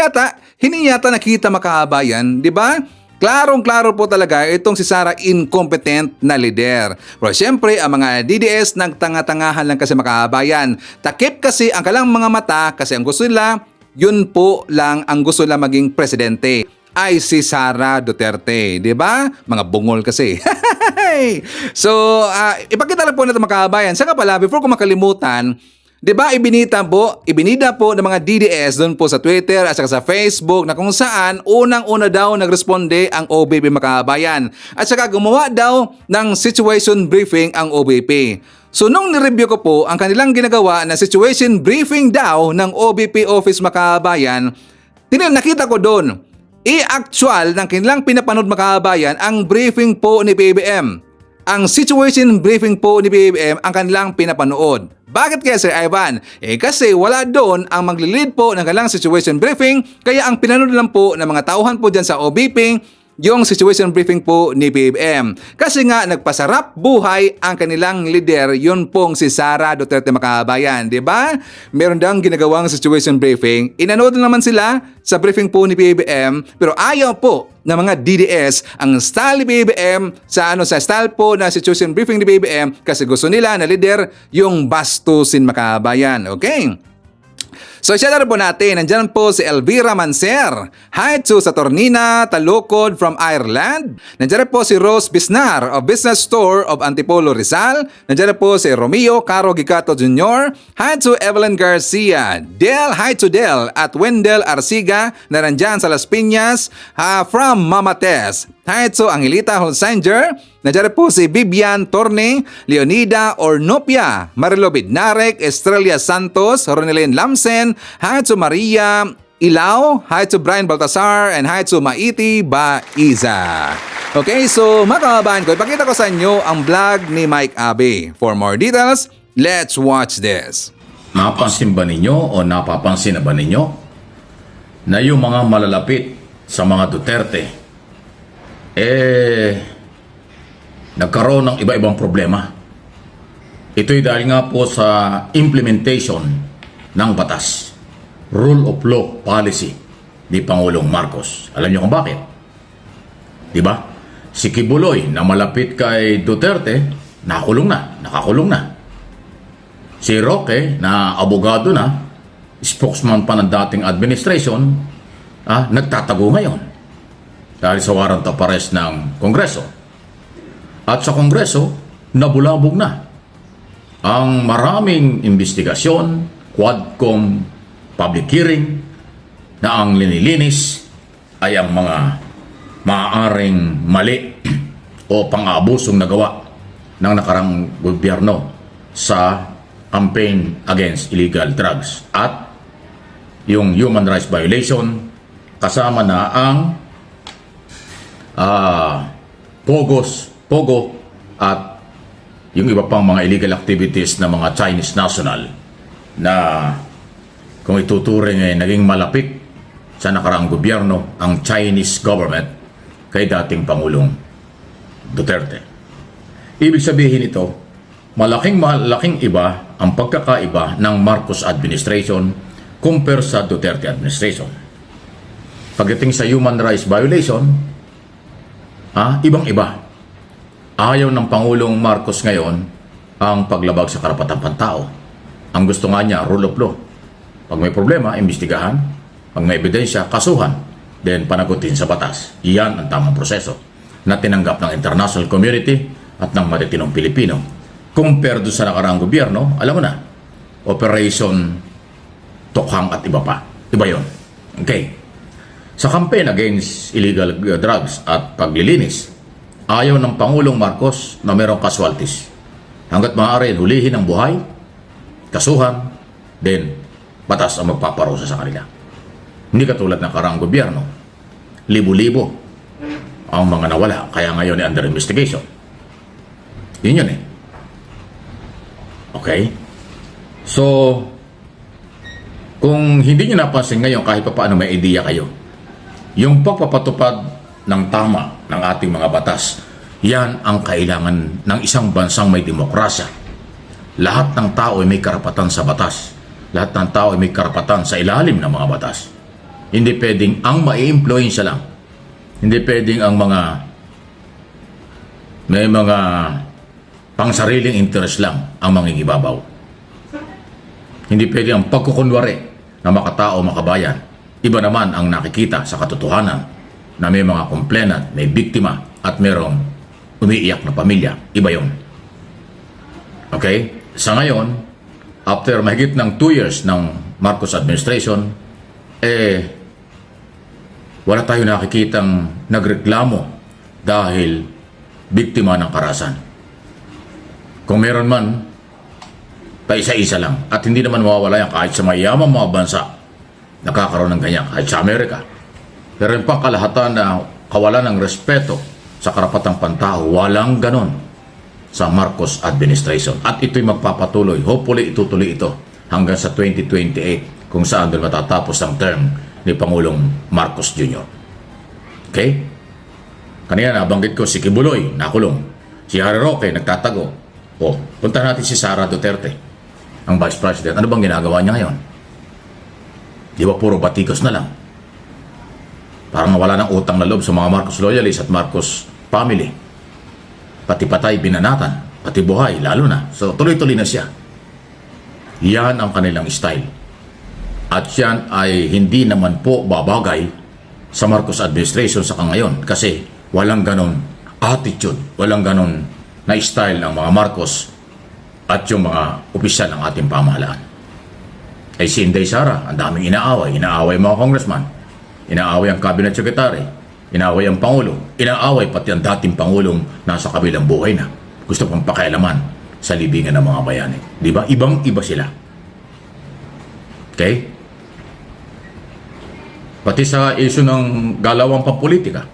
yata nakita mga kabayan, 'di ba? Klarong-klaro po talaga itong si Sara incompetent na leader. Pero siyempre, ang mga DDS nagtanga-tangahan lang kasi mga kabayan. Takip kasi ang kalang mga mata kasi ang gusto nila, yun po lang ang gusto nila maging presidente ay si Sara Duterte. Diba? Mga bungol kasi. So, ipakita lang po natin mga kabayan. Saka pala, before ko makalimutan, diba ibinida po ng mga DDS doon po sa Twitter at saka sa Facebook na kung saan unang-una daw nagresponde ang OBP mga kabayan at saka gumawa daw ng situation briefing ang OBP. So nung nireview ko po ang kanilang ginagawa na situation briefing daw ng OBP office mga kabayan, nakita ko doon, actual ng kanilang pinapanood mga kabayan ang briefing po ni PBBM. Ang situation briefing po ni PBBM ang kanilang pinapanood. Bakit kaya Sir Ivan? Kasi wala doon ang maglilid po ng kanilang situation briefing, kaya ang pinanood lang po ng mga tauhan po dyan sa OBP, yung situation briefing po ni BBM. Kasi nga nagpasarap buhay ang kanilang leader, yun pong si Sara Duterte mga kababayan, di ba? Meron daw ginagawang situation briefing. Inanood naman sila sa briefing po ni BBM, pero ayaw po ng mga DDS ang style ni BBM sa style po na situation briefing ni BBM kasi gusto nila na leader yung bastusin mga kababayan. Okay? So, siya na rin po natin. Nandyan po si Elvira Manser. Hi to Saturnina Talukod from Ireland. Nandyan rin po si Rose Bisnar of Business Store of Antipolo Rizal. Nandyan rin po si Romeo Caro Gicato Jr. Hi to Evelyn Garcia. Hi to Del at Wendell Arsiga na nandyan sa Las Piñas from Mama Tess. Hi to Angelita Holsinger. Nandiyan po si Vivian Torne, Leonida Ornopia, Marilo Bidnarek, Estrella Santos, Ronelyn Lamsen, hi to Maria Ilao, hi to Brian Baltasar, and hi to Maiti Baiza. Okay, so mga kababayan ko, ipakita ko sa inyo ang vlog ni Mike Abe. For more details, let's watch this. Napansin ba ninyo o napapansin na ba ninyo na yung mga malalapit sa mga Duterte nagkaroon ng iba-ibang problema? Ito'y dahil nga po sa implementation ng batas, rule of law policy ni Pangulong Marcos. Alam niyo kung bakit? Di ba? Si Kibuloy na malapit kay Duterte, nakakulong na. Si Roque na abogado na, spokesman pa ng dating administration, nagtatago ngayon dahil sa warrant of arrest ng Kongreso. At sa Kongreso, nabulabog na ang maraming investigasyon, Quadcom public hearing, na ang linilinis ay ang mga maaaring mali o pang-aabusong nagawa ng nakarang gobyerno sa campaign against illegal drugs at yung human rights violation, kasama na ang Pogo at yung iba pang mga illegal activities ng mga Chinese national na kung ituturing ay naging malapit sa nakaraang gobyerno ang Chinese government kay dating Pangulong Duterte. Ibig sabihin ito, malaking iba ang pagkakaiba ng Marcos administration compare sa Duterte administration. Pagdating sa human rights violation, ibang-iba. Ayaw ng Pangulong Marcos ngayon ang paglabag sa karapatang pantao. Ang gusto nga niya, rule of law. Pag may problema, imbestigahan. Pag may ebidensya, kasuhan. Then panagutin sa batas. Iyan ang tamang proseso na tinanggap ng international community at ng matitinong Pilipino. Compared sa nakaraang gobyerno, alam mo na, Operation Tokhang at iba pa. Iba yun. Okay. Sa campaign against illegal drugs at paglilinis, ayaw ng Pangulong Marcos na merong casualties. Hanggat maaari, hulihin ang buhay, kasuhan, then batas ang magpaparusa sa kanila. Hindi katulad ng karaang gobyerno. Libo-libo ang mga nawala, kaya ngayon ay under investigation. Yun yun eh. Okay? So, kung hindi nyo napansin ngayon, kahit pa paano may idea kayo, yung pagpapatupad ng tama ng ating mga batas, yan ang kailangan ng isang bansang may demokrasya. Lahat ng tao ay may karapatan sa batas. Lahat ng tao ay may karapatan sa ilalim ng mga batas. Hindi pwedeng ang mai-influensya lang. Hindi pwedeng ang may mga pangsariling interest lang ang mangingibabaw. Hindi pwedeng ang pagkukunwari na makatao, makabayan. Iba naman ang nakikita sa katotohanan na may mga complainant, may biktima, at merong umiiyak na pamilya. Iba yun. Okay? Sa ngayon, after mahigit ng 2 years ng Marcos administration, wala tayo nakikitang nagreklamo dahil biktima ng karahasan. Kung meron man, paisa-isa lang. At hindi naman mawawala yan kahit sa mayamang mga bansa nakakaroon ng ganyan, kahit sa Amerika. Pero yung pangkalahatan na kawalan ng respeto sa karapatang pantao, walang ganon sa Marcos administration. At ito'y magpapatuloy. Hopefully, itutuloy ito hanggang sa 2028 kung saan doon matatapos ang term ni Pangulong Marcos Jr. Okay? Kanina nabanggit ko si Kibuloy, nakulong. Si Harry Roque, nagtatago. O, punta natin si Sara Duterte, ang Vice President. Ano bang ginagawa niya ngayon? Di ba puro batikos na lang? Parang wala ng utang na loob sa mga Marcos loyalists at Marcos family. Pati patay, binanatan. Pati buhay, lalo na. So, tuloy-tuloy na siya. Yan ang kanilang style. At yan ay hindi naman po babagay sa Marcos administration sa ngayon. Kasi walang ganon attitude, walang ganon na style ng mga Marcos at yung mga opisyal ng ating pamahalaan. Ay si Inday Sara, ang daming inaaway. Inaaway mga congressman. Inaaway ang cabinet secretary. Inaaway ang Pangulo. Inaaway pati ang dating Pangulong nasa kabilang buhay na. Gusto pang pakialaman sa libingan ng mga bayani. Di ba? Ibang-iba sila. Okay? Pati sa issue ng galawang pampolitika.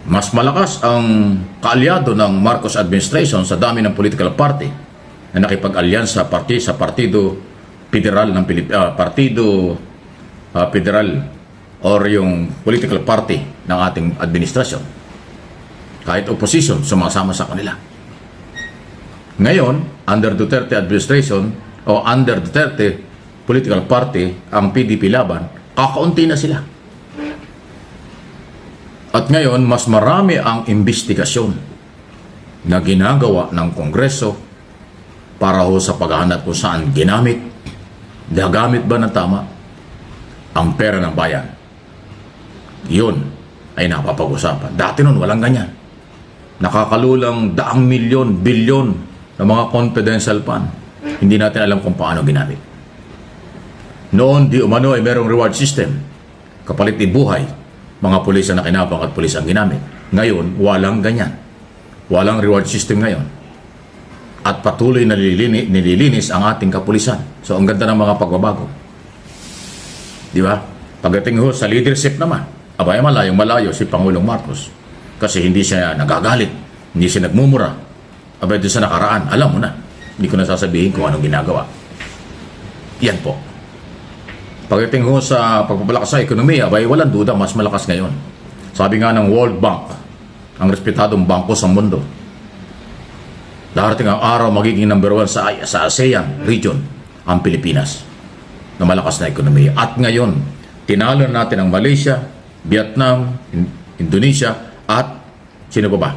Mas malakas ang kaalyado ng Marcos administration sa dami ng political party na nakipag-alyansa sa partido federal ng partido federal or yung political party ng ating administrasyon. Kahit opposition, sumasama sa kanila. Ngayon, under Duterte administration o under Duterte political party, ang PDP laban, kakaunti na sila. At ngayon, mas marami ang investigasyon na ginagawa ng Kongreso para ho sa paghahanap kung saan ginamit, nagamit ba ng tama ang pera ng bayan. Yun ay napapag-usapan. Dati nun, walang ganyan. Nakakalulang daang milyon, bilyon ng mga confidential fund. Hindi natin alam kung paano ginamit. Noon, di umano ay merong reward system. Kapalit ni buhay, mga pulis ang nakinabang at pulis ang ginamit. Ngayon, walang ganyan. Walang reward system ngayon. At patuloy na nililinis ang ating kapulisan. So, ang ganda ng mga pagbabago. Di ba? Pagdating ho sa leadership naman, abay malayo si Pangulong Marcos. Kasi hindi siya nagagalit, hindi siya nagmumura. Abay doon sa nakaraan, alam mo na. Hindi ko na sasabihin kung anong ginagawa. Yan po. Pagdating ho sa pagpapalakas sa ekonomiya, abay walang duda, mas malakas ngayon. Sabi nga ng World Bank, ang respetadong bangko sa mundo, darating ang araw magiging number 1 sa ASEAN region, ang Pilipinas, na malakas na ekonomiya. At ngayon, tinalo natin ang Malaysia, Vietnam, Indonesia, at sino ba?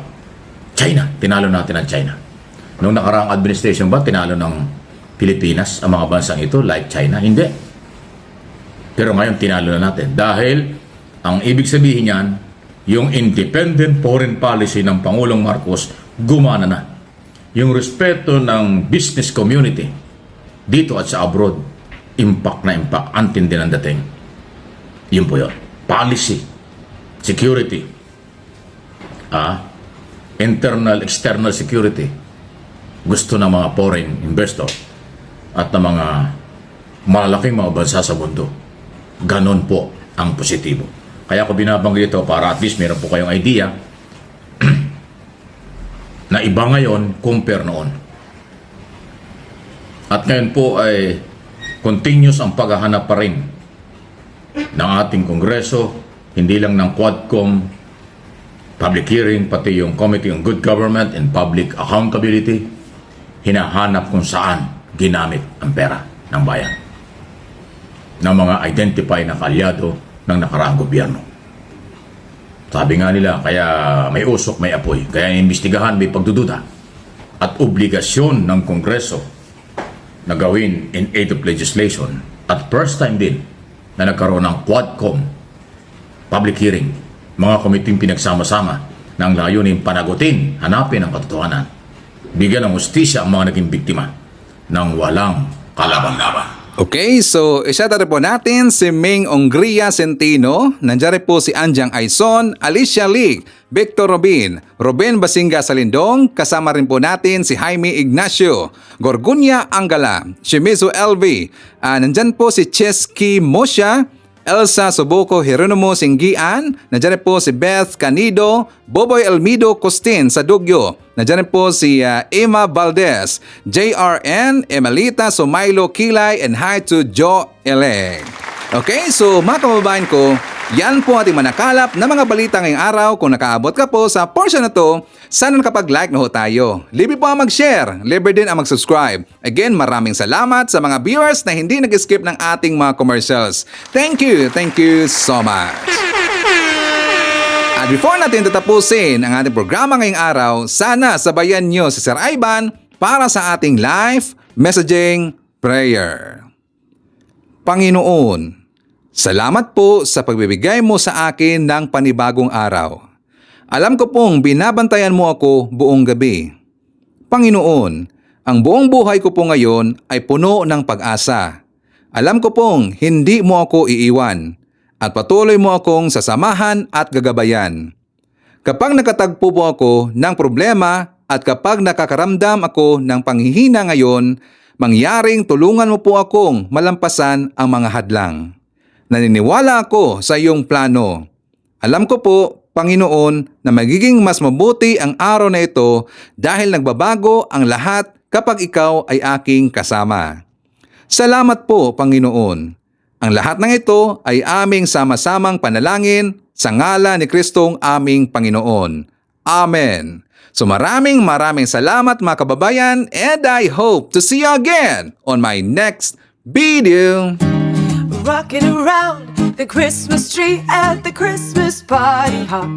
China. Tinalo natin ang China. Noong nakaraang administration ba, tinalo ng Pilipinas ang mga bansang ito like China? Hindi. Pero ngayon, tinalo na natin. Dahil, ang ibig sabihin niyan, yung independent foreign policy ng Pangulong Marcos, gumana na. Yung respeto ng business community, dito at sa abroad, impact na impact, antindi ng dating. Yun po yun. Policy, security, internal, external security, gusto ng mga foreign investor at ng mga malalaking mga bansa sa mundo. Ganon po ang positibo. Kaya ko binabanggit ito para at least meron po kayong idea na iba ngayon compare noon. At ngayon po ay continuous ang paghahanap pa rin ng ating Kongreso, hindi lang ng Quadcom, public hearing, pati yung Committee on Good Government and Public Accountability, hinahanap kung saan ginamit ang pera ng bayan ng mga identified na kalyado ng nakaraang gobyerno. Sabi nga nila, kaya may usok, may apoy. Kaya imbestigahan, may pagdududa. At obligasyon ng Kongreso na gawin in aid of legislation. At first time din na nagkaroon ng Quadcom public hearing, mga komiting pinagsama-sama na ang layunin panagutin, hanapin ang katotohanan. Bigyan ng hustisya ang mga naging biktima ng walang kalaban-laban. Okay, so isyata rin po natin si Ming Ongria Centino, nandiyan rin po si Anjang Aison, Alicia Lig, Victor Robin, Ruben Basinga Salindong, kasama rin po natin si Jaime Ignacio, Gorgunya Angala, Shimizu LV, nandyan po si Chesky Mosha, Elsa Sobuco Hieronimo Singgian, nandiyan rin po si Beth Canido, Boboy Elmido Costin sa Dugyo, nandiyan rin po si Emma Valdez, JRN, Emelita Sumailo Kilay, and hi to Joe Eleg. Okay, so mga kababayan ko, yan po ating manakalap na mga balita ngayong araw. Kung nakaabot ka po sa portion na to, sana nakapag-like na ho tayo. Libre po ang mag-share, libre din ang mag-subscribe. Again, maraming salamat sa mga viewers na hindi nag-skip ng ating mga commercials. Thank you so much. At before natin tatapusin ang ating programa ngayong araw, sana sabayan nyo si Sir Ivan para sa ating live messaging prayer. Panginoon, salamat po sa pagbibigay mo sa akin ng panibagong araw. Alam ko pong binabantayan mo ako buong gabi. Panginoon, ang buong buhay ko po ngayon ay puno ng pag-asa. Alam ko pong hindi mo ako iiwan at patuloy mo akong sasamahan at gagabayan. Kapag nakatagpo po ako ng problema at kapag nakakaramdam ako ng panghihina ngayon, mangyaring tulungan mo po akong malampasan ang mga hadlang. Naniniwala ako sa iyong plano. Alam ko po, Panginoon, na magiging mas mabuti ang araw na ito dahil nagbabago ang lahat kapag ikaw ay aking kasama. Salamat po, Panginoon. Ang lahat ng ito ay aming sama-samang panalangin sa ngalan ni Kristong aming Panginoon. Amen. So maraming salamat mga kababayan, and I hope to see you again on my next video. Rocking around the Christmas tree at the Christmas party hop.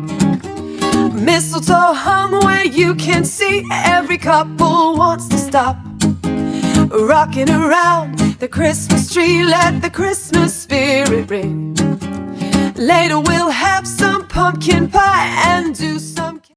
Mistletoe hung where you can see every couple wants to stop. Rocking around the Christmas tree, let the Christmas spirit ring. Later we'll have some pumpkin pie and do some